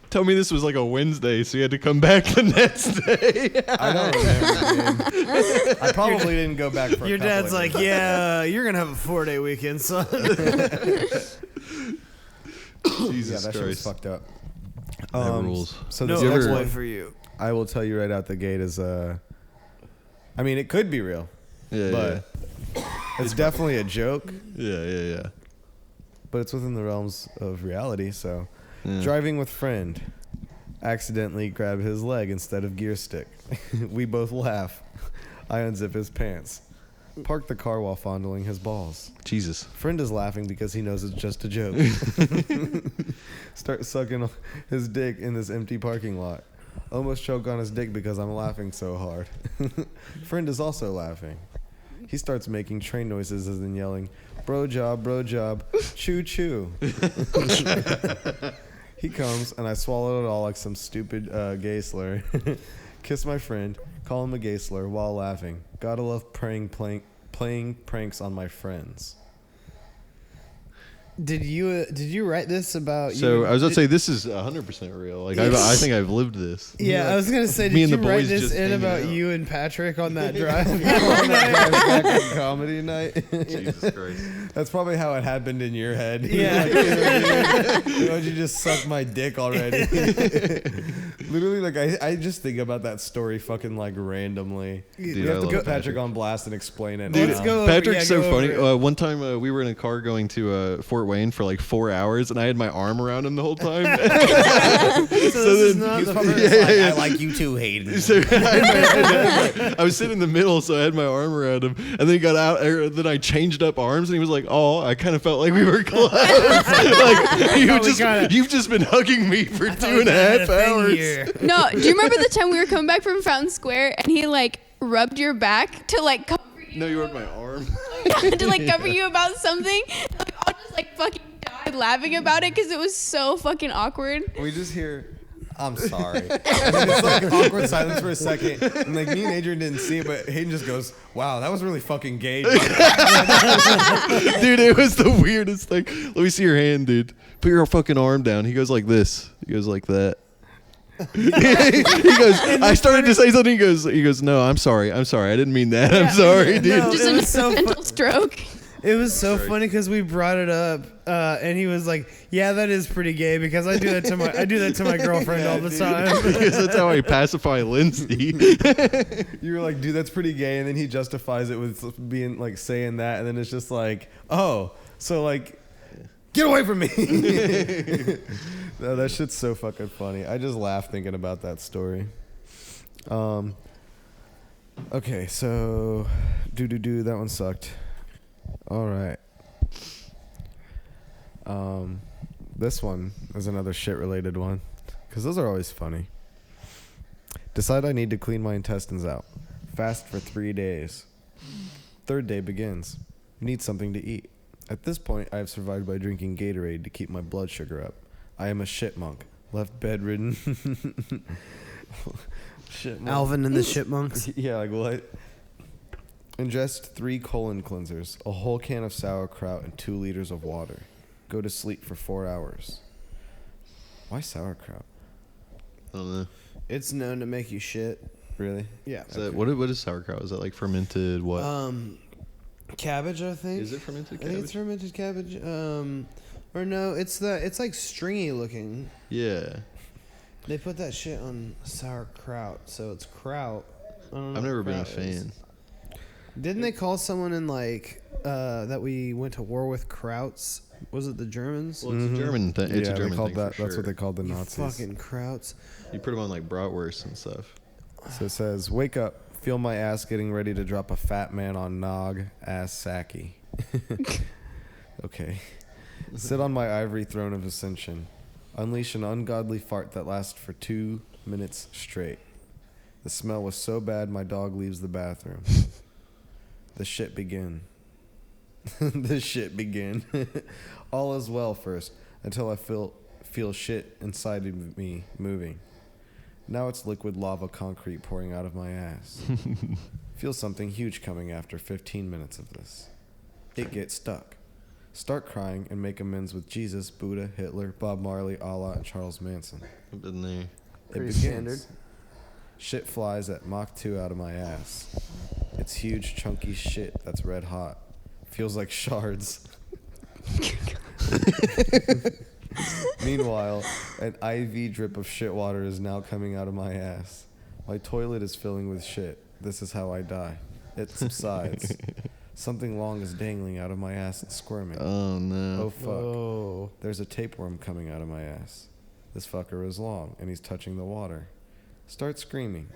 Tell me this was like a Wednesday, so you had to come back the next day. I don't remember. Dude. I probably didn't go back for. Your a couple dad's of like, days. yeah, you're gonna have a 4-day weekend, son. Jesus that shit was Christ. fucked up. That rules. So No this you next ever- boy one, for you. I will tell you right out the gate is, I mean, it could be real, Yeah, but it's definitely a joke. yeah. But it's within the realms of reality. So, Yeah. driving with friend, accidentally grab his leg instead of gear stick. We both laugh. I unzip his pants. Park the car while fondling his balls. Jesus. Friend is laughing because he knows it's just a joke. Start sucking his dick in this empty parking lot. Almost choke on his dick because I'm laughing so hard. Friend is also laughing. He starts making train noises as in yelling, bro job, choo choo. He comes and I swallow it all like some stupid gay slur. Kiss my friend, call him a gay slur while laughing. Gotta love playing pranks on my friends. Did you write this about? So I was about to say this is 100% real. Like I think I've lived this. Yeah, I was gonna say, Me did and you the write boys this just in hanging about out. you and Patrick on that drive? Back in comedy night. Jesus Christ. That's probably how it happened in your head. Yeah. Like, why don't you just suck my dick already? Literally, like I just think about that story fucking like randomly. Dude, We I have to love put Patrick. Patrick on blast and explain it. Let's now. go. Patrick's so go funny. over it. One time we were in a car going to Fort Wayne for like 4 hours, and I had my arm around him the whole time. So this is then not He was the probably first. just like, yeah. I like you too, Hayden. So I was sitting in the middle, so I had my arm around him, and then he got out. Then I changed up arms, and he was like, "Oh, I kind of felt like we were close. Like you've just been hugging me for 2.5 hours." No, do you remember the time we were coming back from Fountain Square and he like rubbed your back to like cover you? No, you rubbed my arm. To like cover you about something. Like I'll just like fucking die laughing about it because it was so fucking awkward. We just hear, I'm sorry. And then it's like awkward silence for a second. And like me and Adrian didn't see it, but Hayden just goes, wow, that was really fucking gay. Dude, it was the weirdest thing. Let me see your hand, dude. Put your fucking arm down. He goes like this. He goes like that. He goes, I started to say something. He goes, no, I'm sorry. I didn't mean that. I'm sorry, dude. No. Just It a was so mental stroke. It was so funny because we brought it up, and he was like, "Yeah, that is pretty gay because I do that to my girlfriend all the time." Because that's how I pacify Lindsay. You were like, dude, that's pretty gay. And then he justifies it with being like saying that. And then it's just like, oh, so like, get away from me. No, that shit's so fucking funny. I just laugh thinking about that story. Okay, so that one sucked. All right. This one is another shit related one because those are always funny. Decide I need to clean my intestines out. Fast for 3 days. Third day begins. Need something to eat. At this point, I have survived by drinking Gatorade to keep my blood sugar up. I am a shit monk. Left bedridden. Shit monk. Alvin and the Chipmunks. Yeah, like what? Ingest 3 colon cleansers, a whole can of sauerkraut, and 2 liters of water. Go to sleep for 4 hours. Why sauerkraut? I don't know. It's known to make you shit. Really? Yeah. Is that, what is sauerkraut? Is that like fermented what? Cabbage, I think. Is it fermented I think it's cabbage? fermented cabbage. Or no, it's like stringy looking. Yeah. They put that shit on sauerkraut, so it's kraut. I don't know I've what never been a kraut is. fan. Didn't they call someone in like that we went to war with Krauts? Was it the Germans? Well, it's a German thing. It's yeah, a German they called thing that. for That's sure. what they called the You Nazis. fucking Krauts. You put them on like bratwurst and stuff. So it says, wake up, feel my ass getting ready to drop a fat man on nog, ass sacky. Okay. Sit on my ivory throne of ascension. Unleash an ungodly fart that lasts for 2 minutes straight. The smell was so bad my dog leaves the bathroom. The shit begin. The shit begin. All is well first, until I feel shit inside of me moving. Now it's liquid lava concrete pouring out of my ass. Feel something huge coming after 15 minutes of this. It gets stuck. Start crying and make amends with Jesus, Buddha, Hitler, Bob Marley, Allah, and Charles Manson. I've been there. It begins. Standard. Shit flies at Mach 2 out of my ass. It's huge, chunky shit that's red hot. Feels like shards. Meanwhile, an IV drip of shit water is now coming out of my ass. My toilet is filling with shit. This is how I die. It subsides. Something long is dangling out of my ass and squirming. Oh, no. Oh, fuck. Whoa. There's a tapeworm coming out of my ass. This fucker is long, and he's touching the water. Start screaming.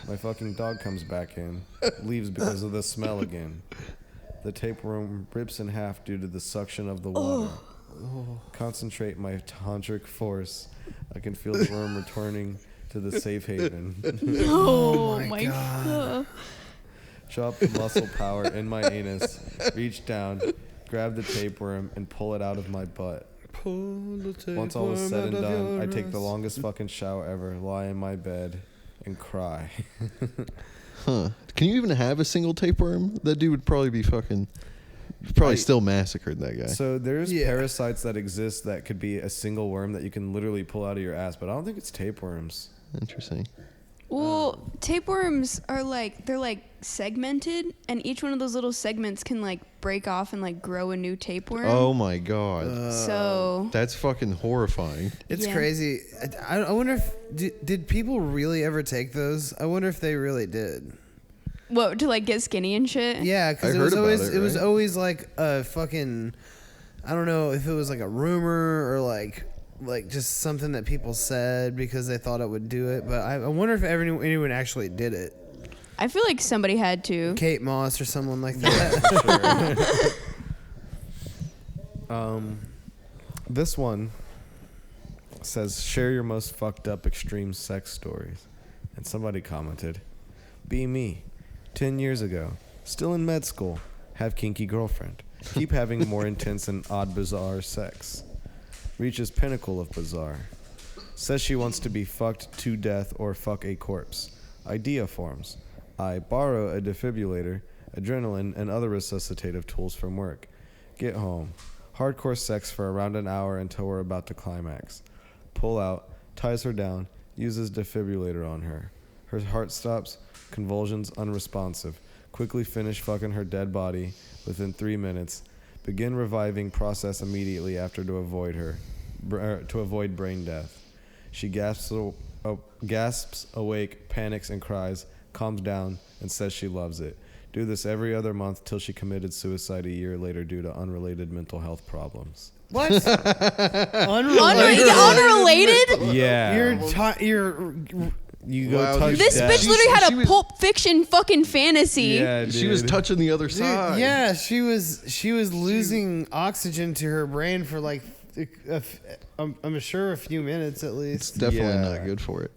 My fucking dog comes back in, leaves because of the smell again. The tapeworm rips in half due to the suction of the water. Concentrate my tantric force. I can feel the worm returning to the safe haven. Oh my god. Drop the muscle power in my anus, reach down, grab the tapeworm, and pull it out of my butt. Once all is said and done, I take the longest fucking shower ever, lie in my bed, and cry. Huh. Can you even have a single tapeworm? That dude would probably be fucking... Probably still massacred, that guy. So there's parasites that exist that could be a single worm that you can literally pull out of your ass, but I don't think it's tapeworms. Interesting. Well, tapeworms are they're segmented, and each one of those little segments can break off and grow a new tapeworm. Oh my god. So that's fucking horrifying. It's crazy. I wonder if did people really ever take those? I wonder if they really did. What, to get skinny and shit? Yeah, because it was always like a fucking, I don't know if it was like a rumor or like just something that people said because they thought it would do it. But I wonder if anyone actually did it. I feel like somebody had to. Kate Moss or someone like that. Sure. This one says, share your most fucked up extreme sex stories. And somebody commented, be me. 10 years ago, still in med school, have kinky girlfriend. Keep having more intense and odd bizarre sex. Reaches pinnacle of bizarre. Says she wants to be fucked to death or fuck a corpse. Idea forms. I borrow a defibrillator, adrenaline, and other resuscitative tools from work. Get home. Hardcore sex for around an hour until we're about to climax. Pull out, ties her down, uses defibrillator on her. Her heart stops, convulsions unresponsive. Quickly finish fucking her dead body within 3 minutes. Begin reviving process immediately after to avoid brain death. She gasps awake, panics and cries, calms down, and says she loves it. Do this every other month till she committed suicide a year later due to unrelated mental health problems. What? Unrelated? Yeah. You go touch this death. bitch literally had a Pulp Fiction fucking fantasy. Yeah, dude. She was touching the other side. Yeah, she was losing oxygen to her brain for I'm sure a few minutes at least. It's definitely not good for it.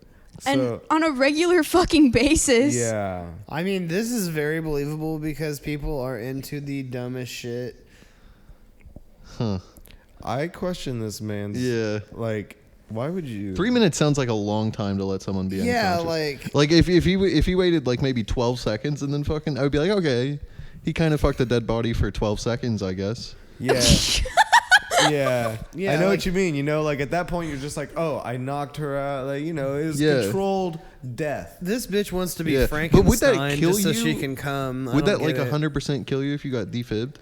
And on a regular fucking basis. Yeah. I mean, this is very believable because people are into the dumbest shit. Huh. I question this man's... Yeah. Why would you... 3 minutes sounds like a long time to let someone be unconscious. Yeah, if he waited maybe 12 seconds and then fucking... I would be like, okay. He kind of fucked a dead body for 12 seconds, I guess. Yeah. Yeah. I know what you mean. At that point, you're just like, oh, I knocked her out. It was controlled death. This bitch wants to be Frankenstein but would that kill just so you? she can come. Would that 100% kill you if you got defibbed?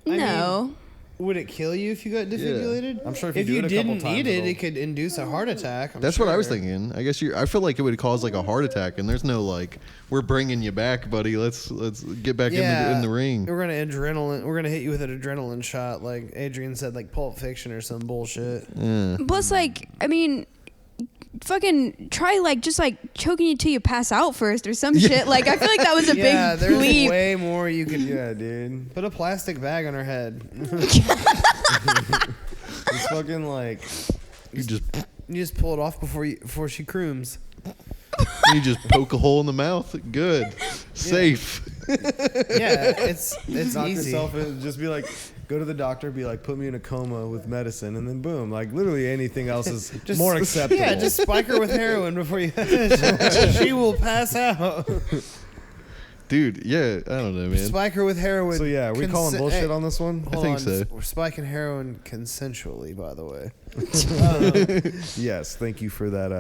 No. Would it kill you if you got defibrillated? I'm sure if you didn't eat it, it could induce a heart attack. That's what I was thinking. I guess I feel like it would cause a heart attack, and there's no we're bringing you back, buddy. Let's get back in the ring. We're gonna hit you with an adrenaline shot, like Adrian said, like Pulp Fiction or some bullshit. Yeah. Plus, fucking try just choking you till you pass out first or some shit. I feel like that was a big there's leap. way more you could. Yeah, dude. Put a plastic bag on her head. It's fucking you just pull it off before she crooms. You just poke a hole in the mouth. Good. Safe. Yeah, it's Knock easy. yourself in, just be like, go to the doctor, be like, put me in a coma with medicine, and then boom, like literally anything else is more acceptable. Yeah, just spike her with heroin before you finish. She will pass out. Dude, yeah, I don't know, man. Spike her with heroin. So yeah, are we calling bullshit on this one? Hold think on, so. We're spiking heroin consensually, by the way. Yes, thank you for that.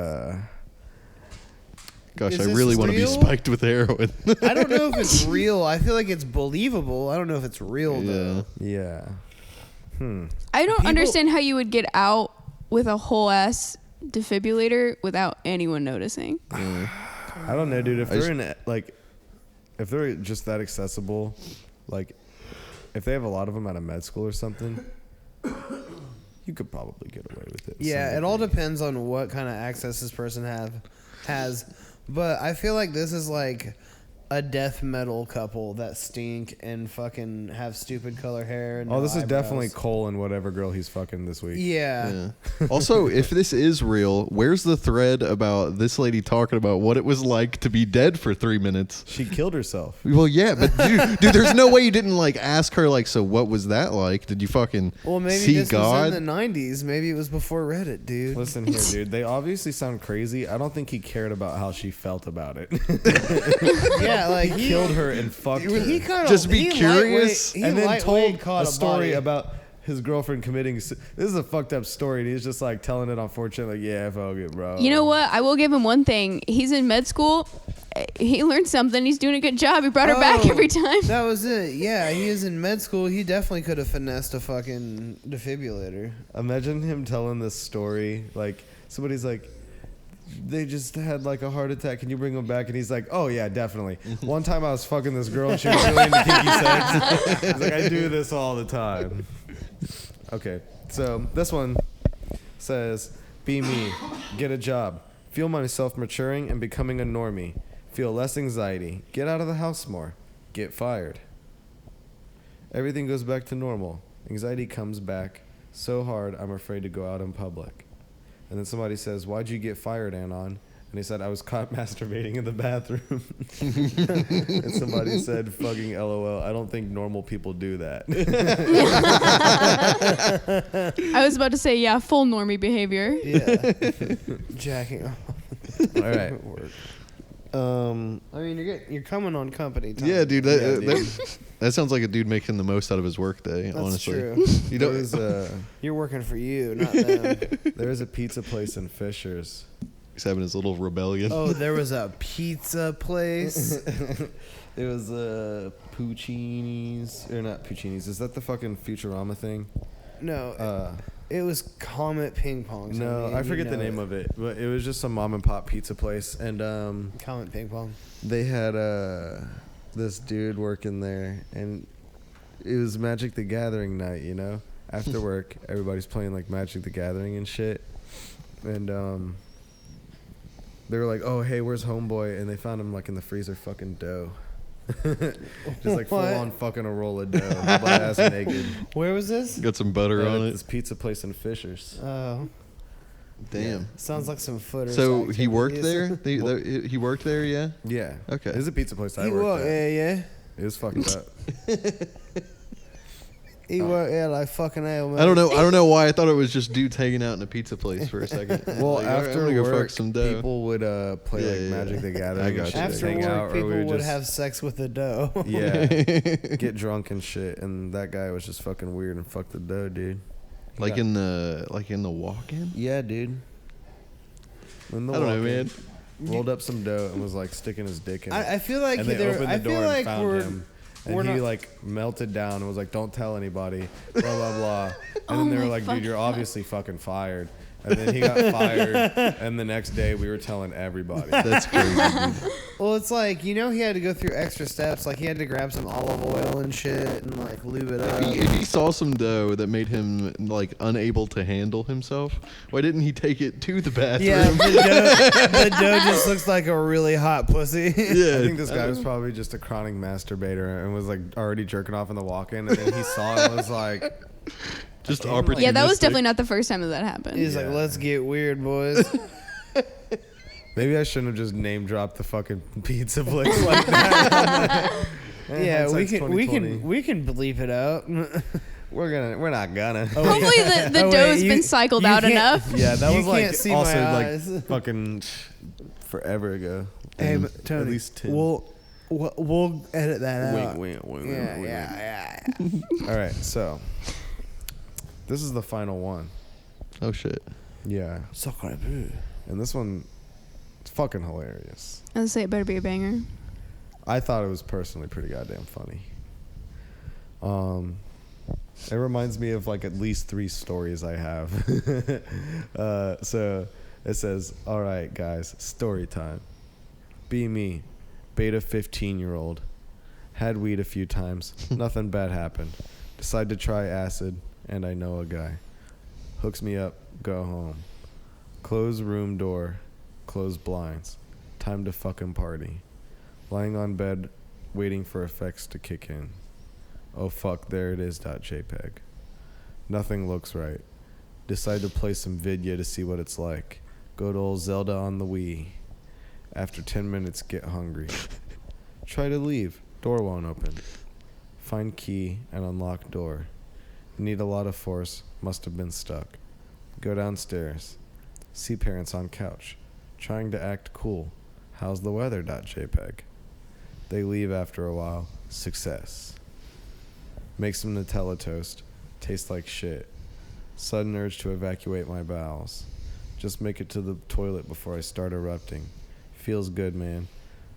Gosh, Is I this really want to be real? spiked with heroin. I don't know if it's real. I feel like it's believable. I don't know if it's real though. Yeah. I don't People- understand how you would get out with a whole ass defibrillator without anyone noticing. I don't know, dude. If they're in like, if they're just that accessible, like, if they have a lot of them at a med school or something, you could probably get away with it. Yeah, Some it all degree. depends on what kind of access this person has. But I feel like this is like a death metal couple that stink and fucking have stupid color hair. And Oh, no this is eyebrows. definitely Cole and whatever girl he's fucking this week. Yeah. Yeah. Also, if this is real, where's the thread about this lady talking about what it was like to be dead for 3 minutes? She killed herself. Well, yeah, but dude, there's no way you didn't like ask her like, so what was that like? Did you fucking Well, maybe see this God? was in the 90s. Maybe it was before Reddit, dude. Listen here, dude. They obviously sound crazy. I don't think he cared about how she felt about it. Yeah, like he killed her and fucked her. He kind of Just be curious and then told caught a story body. about his girlfriend committing. This is a fucked up story. And he's just like telling it on 4chan, like, yeah, fuck it, bro. You know what? I will give him one thing. He's in med school. He learned something. He's doing a good job. He brought her back every time. That was it. Yeah, he is in med school. He definitely could have finessed a fucking defibrillator. Imagine him telling this story. Like, somebody's like, they just had like a heart attack. Can you bring them back? And he's like, oh yeah, definitely. One time I was fucking this girl and she was really into kinky sex. He's like, I do this all the time. Okay, so this one says, be me, get a job, feel myself maturing and becoming a normie, feel less anxiety, get out of the house more, get fired. Everything goes back to normal. Anxiety comes back so hard I'm afraid to go out in public. And then somebody says, why'd you get fired, Anon? And he said, I was caught masturbating in the bathroom. And somebody said, fucking LOL, I don't think normal people do that. I was about to say, yeah, full normie behavior. Yeah. Jacking off. All right. I mean, you're coming on company time. Yeah, dude. Yeah, dude. That sounds like a dude making the most out of his workday. That's honestly, true. you There don't. is You're working for you, not them. there is a pizza place in Fishers. He's having his little rebellion. Oh, there was a pizza place. It was Puccini's, or not Puccini's. Is that the fucking Futurama thing? No, it was Comet Ping Pong. No, I forget the name of it, but it was just some mom and pop pizza place, and Comet Ping Pong. they had this dude working there, and it was Magic the Gathering night, you know? After work, everybody's playing like Magic the Gathering and shit, and they were like, oh, hey, where's homeboy? And they found him like in the freezer fucking dough. Just like full on fucking a roll of dough, butt ass naked. Where was this? Got some butter on This it. pizza place in Fishers. Oh, Damn. sounds like some footer. So he worked there. He worked there. Yeah. Yeah. Okay. It was a pizza place I He worked worked, at. yeah. It was fucked up. He worked there like fucking hell, man. I don't know why I thought it was just dudes hanging out in a pizza place for a second. Well, Like, all right, I'm after gonna go work, fuck some dough. people would play Yeah, like yeah, Magic yeah. the I Gathering. got and you. shit, After hang work, out, or people we would just, have sex with the dough. yeah, get drunk and shit. And that guy was just fucking weird and fucked the dough, dude. Like in the walk-in. Yeah, dude. In the I don't know, walk-in, man. Rolled up some dough and was like sticking his dick in it. I feel like and they they're- opened I the feel door like and found we're- him. we're And he not- like melted down and was like, "Don't tell anybody." Blah blah blah. And Oh then they were my like, "Dude, fucking you're God. obviously fucking fired." And then he got fired. And the next day, we were telling everybody. That's crazy. Dude. Well, it's like, he had to go through extra steps. Like, he had to grab some olive oil and shit and, like, lube it up. If he saw some dough that made him like unable to handle himself, why didn't he take it to the bathroom? Yeah, the dough just looks like a really hot pussy. Yeah. I think this guy was probably just a chronic masturbator and was like already jerking off in the walk-in. And then he saw it and was like, Just Yeah, opportunistic. Yeah, that was definitely not the first time that happened. He's like, let's get weird, boys. Maybe I shouldn't have just name dropped the fucking pizza place like that. Yeah, we Hindsight's can bleep it out. We're not gonna. Hopefully the dough's been cycled out enough. Yeah, that You was like can't see also my like eyes. fucking forever ago. Hey, And but Tony, at least 10. we'll edit that out. Yeah. All right, so this is the final one. Oh shit. Yeah, and this one, it's fucking hilarious. I was say it better be a banger. I thought it was personally pretty goddamn funny. It reminds me of like at least 3 stories I have. So it says, all right, guys, story time. Be me, beta 15-year-old. Had weed a few times. Nothing bad happened. Decide to try acid, and I know a guy. Hooks me up, go home. Close room door, close blinds. Time to fucking party. Lying on bed, waiting for effects to kick in. Oh fuck, there it is, .jpg. Nothing looks right. Decide to play some vidya to see what it's like. Go to old Zelda on the Wii. After 10 minutes, get hungry. Try to leave. Door won't open. Find key and unlock door. Need a lot of force. Must have been stuck. Go downstairs. See parents on couch. Trying to act cool. How's the weather? .jpg. They leave after a while. Success. Make some Nutella toast. Tastes like shit. Sudden urge to evacuate my bowels. Just make it to the toilet before I start erupting. Feels good, man.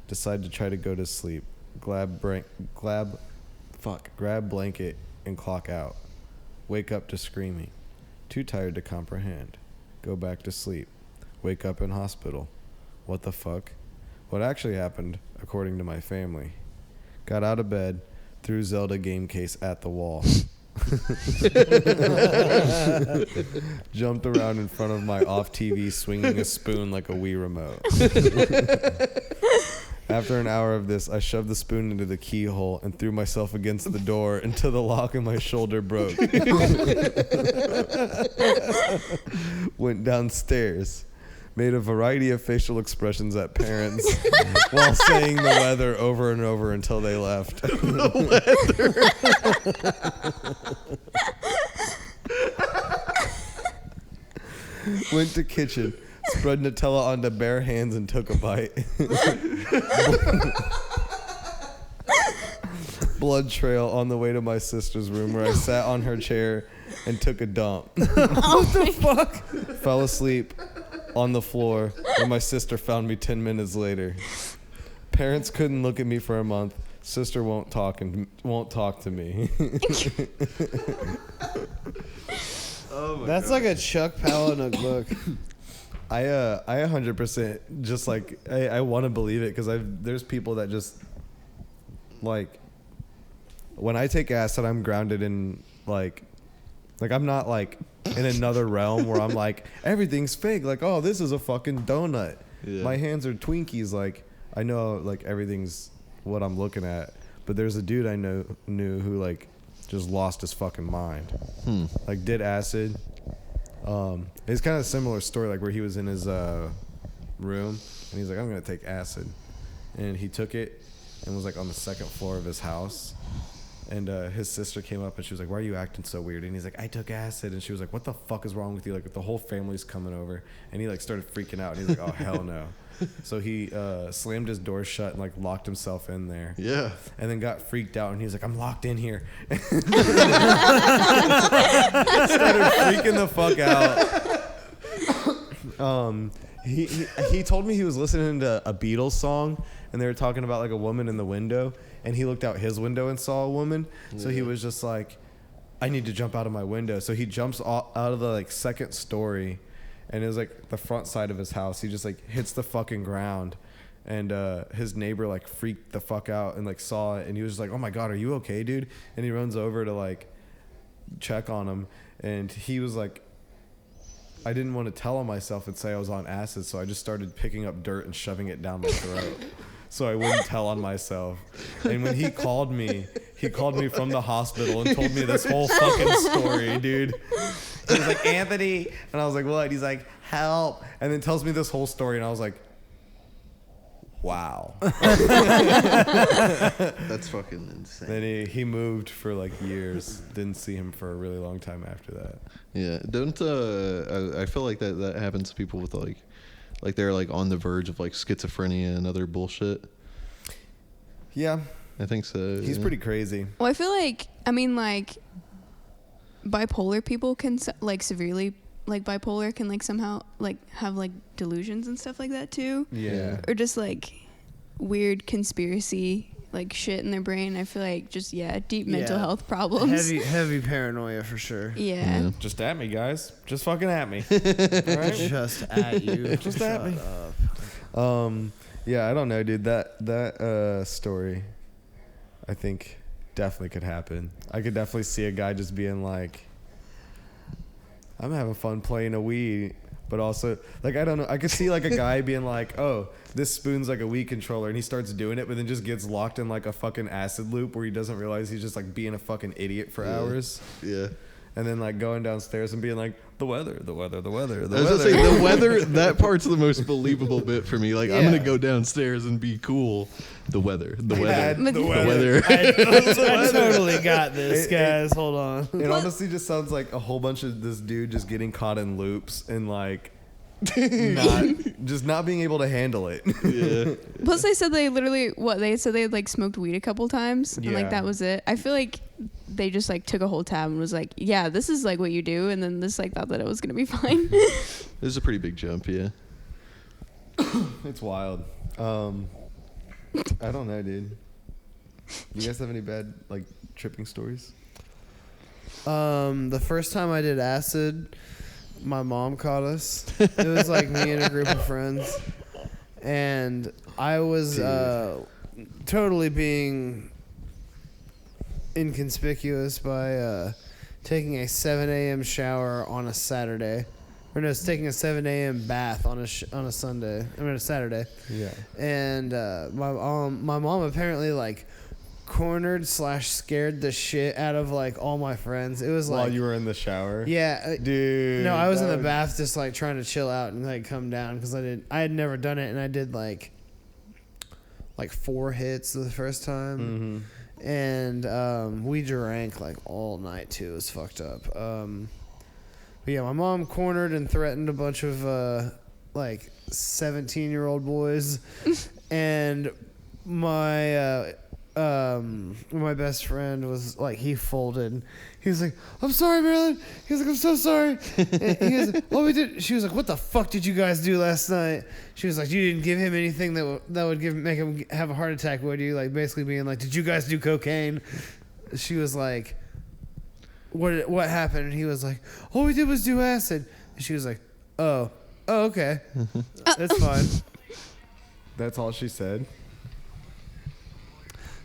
Decide to try to go to sleep. Grab blanket and clock out. Wake up to screaming. Too tired to comprehend. Go back to sleep. Wake up in hospital. What the fuck? What actually happened, according to my family? Got out of bed, threw Zelda game case at the wall. Jumped around in front of my off TV swinging a spoon like a Wii remote. After an hour of this, I shoved the spoon into the keyhole and threw myself against the door until the lock in my shoulder broke. Went downstairs. Made a variety of facial expressions at parents while saying the weather over and over until they left. Went to kitchen, spread Nutella onto bare hands and took a bite. Blood trail on the way to my sister's room where I sat on her chair and took a dump. What the fuck? Fell asleep on the floor where my sister found me 10 minutes later. Parents couldn't look at me for a month. Sister won't talk to me. That's like a Chuck Palahniuk book. I 100% just like I want to believe it because there's people that just like when I take acid I'm grounded in like I'm not like in another realm where I'm like everything's fake, like oh this is a fucking donut. Yeah. My hands are Twinkies, like I know like everything's what I'm looking at, but there's a dude I knew who like just lost his fucking mind. Like did acid. It's kind of a similar story, like where he was in his room and he's like I'm gonna take acid, and he took it and was like on the second floor of his house. And his sister came up and she was like, why are you acting so weird? And he's like, I took acid. And she was like, what the fuck is wrong with you? Like the whole family's coming over. And he like started freaking out. And he's like, oh hell no. So he slammed his door shut and like locked himself in there. Yeah. And then got freaked out and he was like, I'm locked in here. Started freaking the fuck out. He told me he was listening to a Beatles song and they were talking about like a woman in the window, and he looked out his window and saw a woman. So he was just like, I need to jump out of my window. So he jumps out of the like second story, and it was like the front side of his house. He just like hits the fucking ground, and his neighbor like freaked the fuck out and like saw it, and he was just like, oh my god, are you okay, dude? And he runs over to like check on him, and he was like, I didn't want to tell on myself and say I was on acid, so I just started picking up dirt and shoving it down my throat so I wouldn't tell on myself. And when he called me from the hospital and told me this whole fucking story, dude. He was like, Anthony. And I was like, what? He's like, help. And then tells me this whole story, and I was like, wow. That's fucking insane. Then he moved for like years. Didn't see him for a really long time after that. Yeah, don't I feel like that happens to people with like they're like on the verge of like schizophrenia and other bullshit. Yeah, I think so. he's pretty crazy. Well, I feel like, I mean, like, bipolar people can, like, severely, like, bipolar can, like, somehow, like, have, like, delusions and stuff like that, too. Yeah. Or just, like, weird conspiracy, like, shit in their brain. I feel like just, deep mental health problems. Heavy paranoia for sure. Yeah. Just at me, guys. Just fucking at me. All right? Just at you. Just at me. Yeah, I don't know, dude. That story, I think, definitely could happen. I could definitely see a guy just being like, I'm having fun playing a Wii, but also, like, I don't know. I could see, like, a guy being like, oh, this spoon's like a Wii controller, and he starts doing it, but then just gets locked in, like, a fucking acid loop where he doesn't realize he's just, like, being a fucking idiot for hours. Yeah. And then, like, going downstairs and being like, the weather. I was gonna say, the weather, that part's the most believable bit for me. Like, I'm going to go downstairs and be cool. The weather. I totally got this, guys. Hold on. It honestly just sounds like a whole bunch of this dude just getting caught in loops and, like, not being able to handle it. Yeah. Plus, they said they had, like, smoked weed a couple times. And, like, that was it. I feel like they just, like, took a whole tab and was like, yeah, this is, like, what you do. And then this, like, thought that it was going to be fine. This is a pretty big jump, yeah. It's wild. I don't know, dude. You guys have any bad, like, tripping stories? The first time I did acid, my mom caught us. It was like me and a group of friends, and I was totally being inconspicuous by taking a 7 a.m. shower on a Saturday. Or no, it's taking a 7 a.m. bath on a Sunday. I mean, a Saturday. Yeah. And my mom apparently, like, cornered/scared the shit out of, like, all my friends. It was like, while you were in the shower. Yeah, dude. No, I was in the bath just, like, trying to chill out and, like, come down because I had never done it, and I did like 4 hits the first time. Mm-hmm. And we drank, like, all night too. It was fucked up. But yeah, my mom cornered and threatened a bunch of like 17-year-old boys, and my best friend was like, he folded. He was like, I'm sorry, Marilyn. He was like, I'm so sorry. And he was like, oh, we did. She was like, what the fuck did you guys do last night? She was like, you didn't give him anything that would make him have a heart attack, would you? Like, basically being like, did you guys do cocaine? She was like, what happened? And he was like, all we did was do acid. And she was like, oh, okay. That's fine. That's all she said.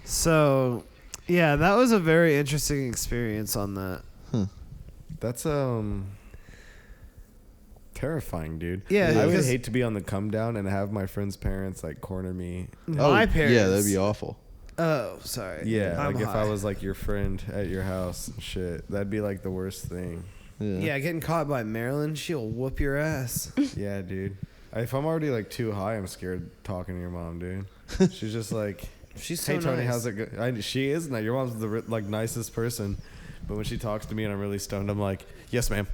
So, yeah, that was a very interesting experience on that. That's terrifying, dude. Yeah, I would hate to be on the come down and have my friend's parents, like, corner me. My parents. Yeah, that'd be awful. Oh, sorry. Yeah, I'm like high. if I was like your friend at your house and shit, that'd be like the worst thing. Yeah, getting caught by Marilyn, she'll whoop your ass. Yeah, dude. If I'm already like too high, I'm scared talking to your mom, dude. She's just like, she's so hey Tony, nice. how's it go? She is nice. Your mom's the like nicest person, but when she talks to me and I'm really stoned, I'm like, yes, ma'am.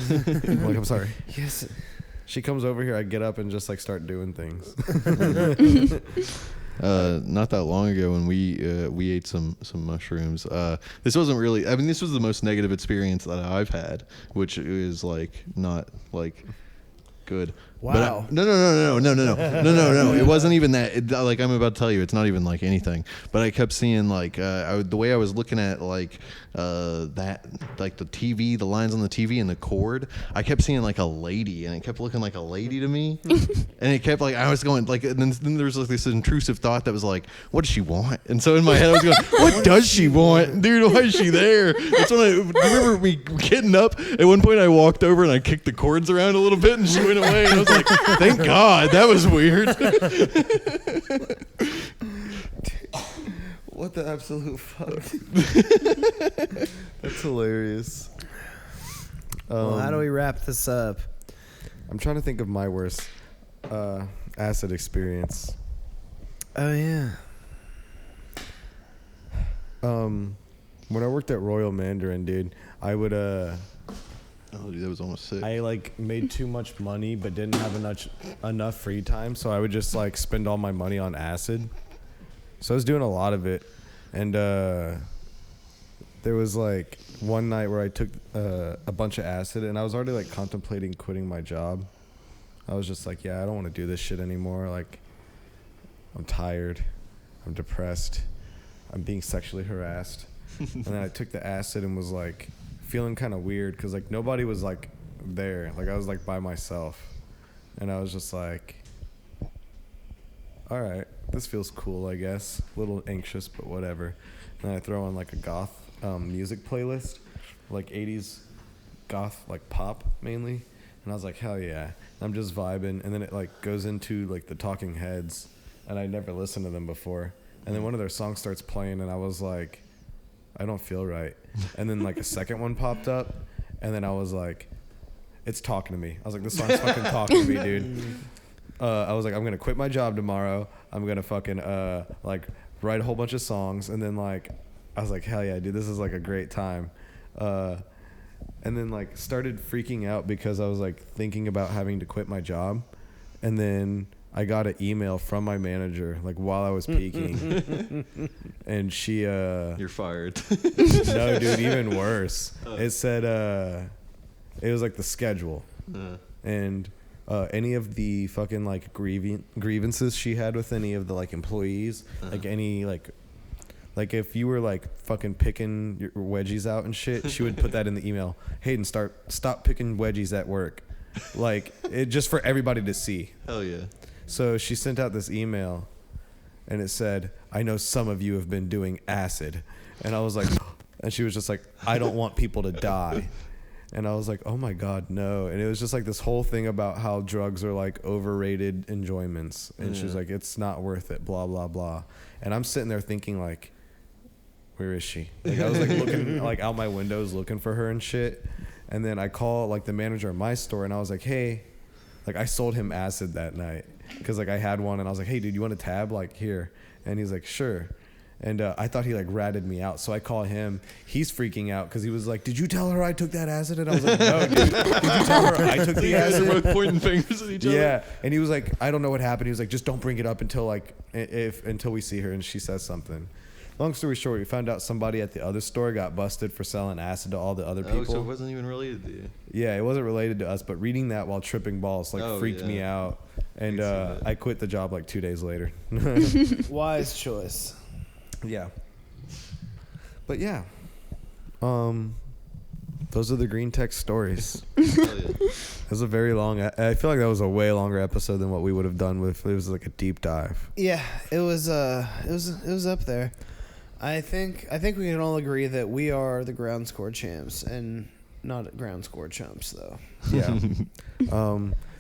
I'm like, I'm sorry. Yes. She comes over here, I get up and just like start doing things. Not that long ago when we ate some mushrooms. This wasn't really, I mean, this was the most negative experience that I've had, which is like not like good. Wow. No. It wasn't even that. Like I'm about to tell you, it's not even like anything. But I kept seeing like the way I was looking at like that, like the TV, the lines on the TV and the cord. I kept seeing like a lady, and it kept looking like a lady to me. And it kept like I was going like, and then there was like this intrusive thought that was like, what does she want? And so in my head I was going, what does she want, dude? Why is she there? That's when I remember me getting up. At one point I walked over and I kicked the cords around a little bit, and she went away. And I was like, thank God, that was weird. What the absolute fuck? That's hilarious. Well, how do we wrap this up? I'm trying to think of my worst acid experience. Oh yeah. When I worked at Royal Mandarin, dude, I would Oh, dude, that was almost sick. I like made too much money but didn't have enough free time, so I would just like spend all my money on acid. So I was doing a lot of it, and there was like one night where I took a bunch of acid, and I was already like contemplating quitting my job. I was just like, yeah, I don't want to do this shit anymore. Like, I'm tired, I'm depressed, I'm being sexually harassed. And then I took the acid and was like feeling kind of weird because like nobody was like there. Like I was like by myself, and I was just like, all right, this feels cool, I guess. A little anxious, but whatever. And then I throw on like a goth music playlist, like 80s goth, like pop mainly. And I was like, hell yeah. And I'm just vibing. And then it like goes into like the Talking Heads, and I never listened to them before. And then one of their songs starts playing, and I was like, I don't feel right. And then like a second one popped up, and then I was like, it's talking to me. I was like, this song's fucking talking to me, dude. I was like, I'm gonna quit my job tomorrow. I'm gonna fucking like write a whole bunch of songs. And then like I was like, hell yeah, dude, this is like a great time. And then like started freaking out because I was like thinking about having to quit my job. And then I got an email from my manager like while I was peaking, and she You're fired. no, dude, even worse. It said it was like the schedule, and any of the fucking like grievances she had with any of the like employees, like any like if you were like fucking picking your wedgies out and shit, she would put that in the email. Hayden, stop picking wedgies at work, like it just for everybody to see. Hell yeah. So she sent out this email, and it said, I know some of you have been doing acid. And I was like, and she was just like, I don't want people to die. And I was like, oh my God, no. And it was just like this whole thing about how drugs are like overrated enjoyments. And she was like, it's not worth it, blah, blah, blah. And I'm sitting there thinking like, where is she? Like I was like looking like out my windows looking for her and shit. And then I call like the manager of my store, and I was like, hey, like I sold him acid that night. Because like I had one, and I was like, hey dude, you want a tab? Like here. And he's like, sure. And I thought he like ratted me out, so I call him. He's freaking out because he was like, did you tell her I took that acid? And I was like, no, dude. Did you tell her I took the acid? Both pointing fingers at each other. Yeah. And he was like, I don't know what happened. He was like, just don't bring it up until like until we see her and she says something. Long story short, we found out somebody at the other store got busted for selling acid to all the other people. Oh, so it wasn't even related to you. Yeah, it wasn't related to us, but reading that while tripping balls like freaked me out. And I quit the job like 2 days later. Wise choice. Yeah. But yeah. Those are the green text stories. Hell yeah. It was a very long. I feel like that was a way longer episode than what we would have done if it was like a deep dive. Yeah, it was up there. I think we can all agree that we are the ground score champs and not ground score chumps though. Yeah.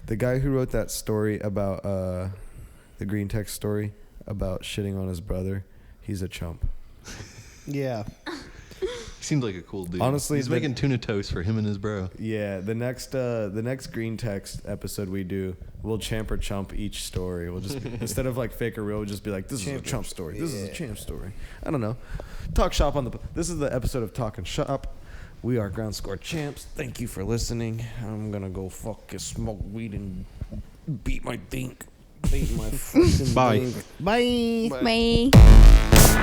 The guy who wrote that story about the green text story about shitting on his brother, he's a chump. Yeah. He seemed like a cool dude. Honestly, he's making tuna toast for him and his bro. Yeah, the next green text episode we do, we'll champ or chump each story. We'll just instead of like fake or real, we'll just be like, this is a chump story. This is a champ story. I don't know. Talk shop on the. This is the episode of Talking Shop. We are ground score champs. Thank you for listening. I'm gonna go fucking smoke weed and beat my dink. Beat my fucking dink. Bye.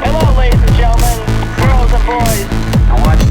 Hello, ladies and gentlemen, girls and boys. I want you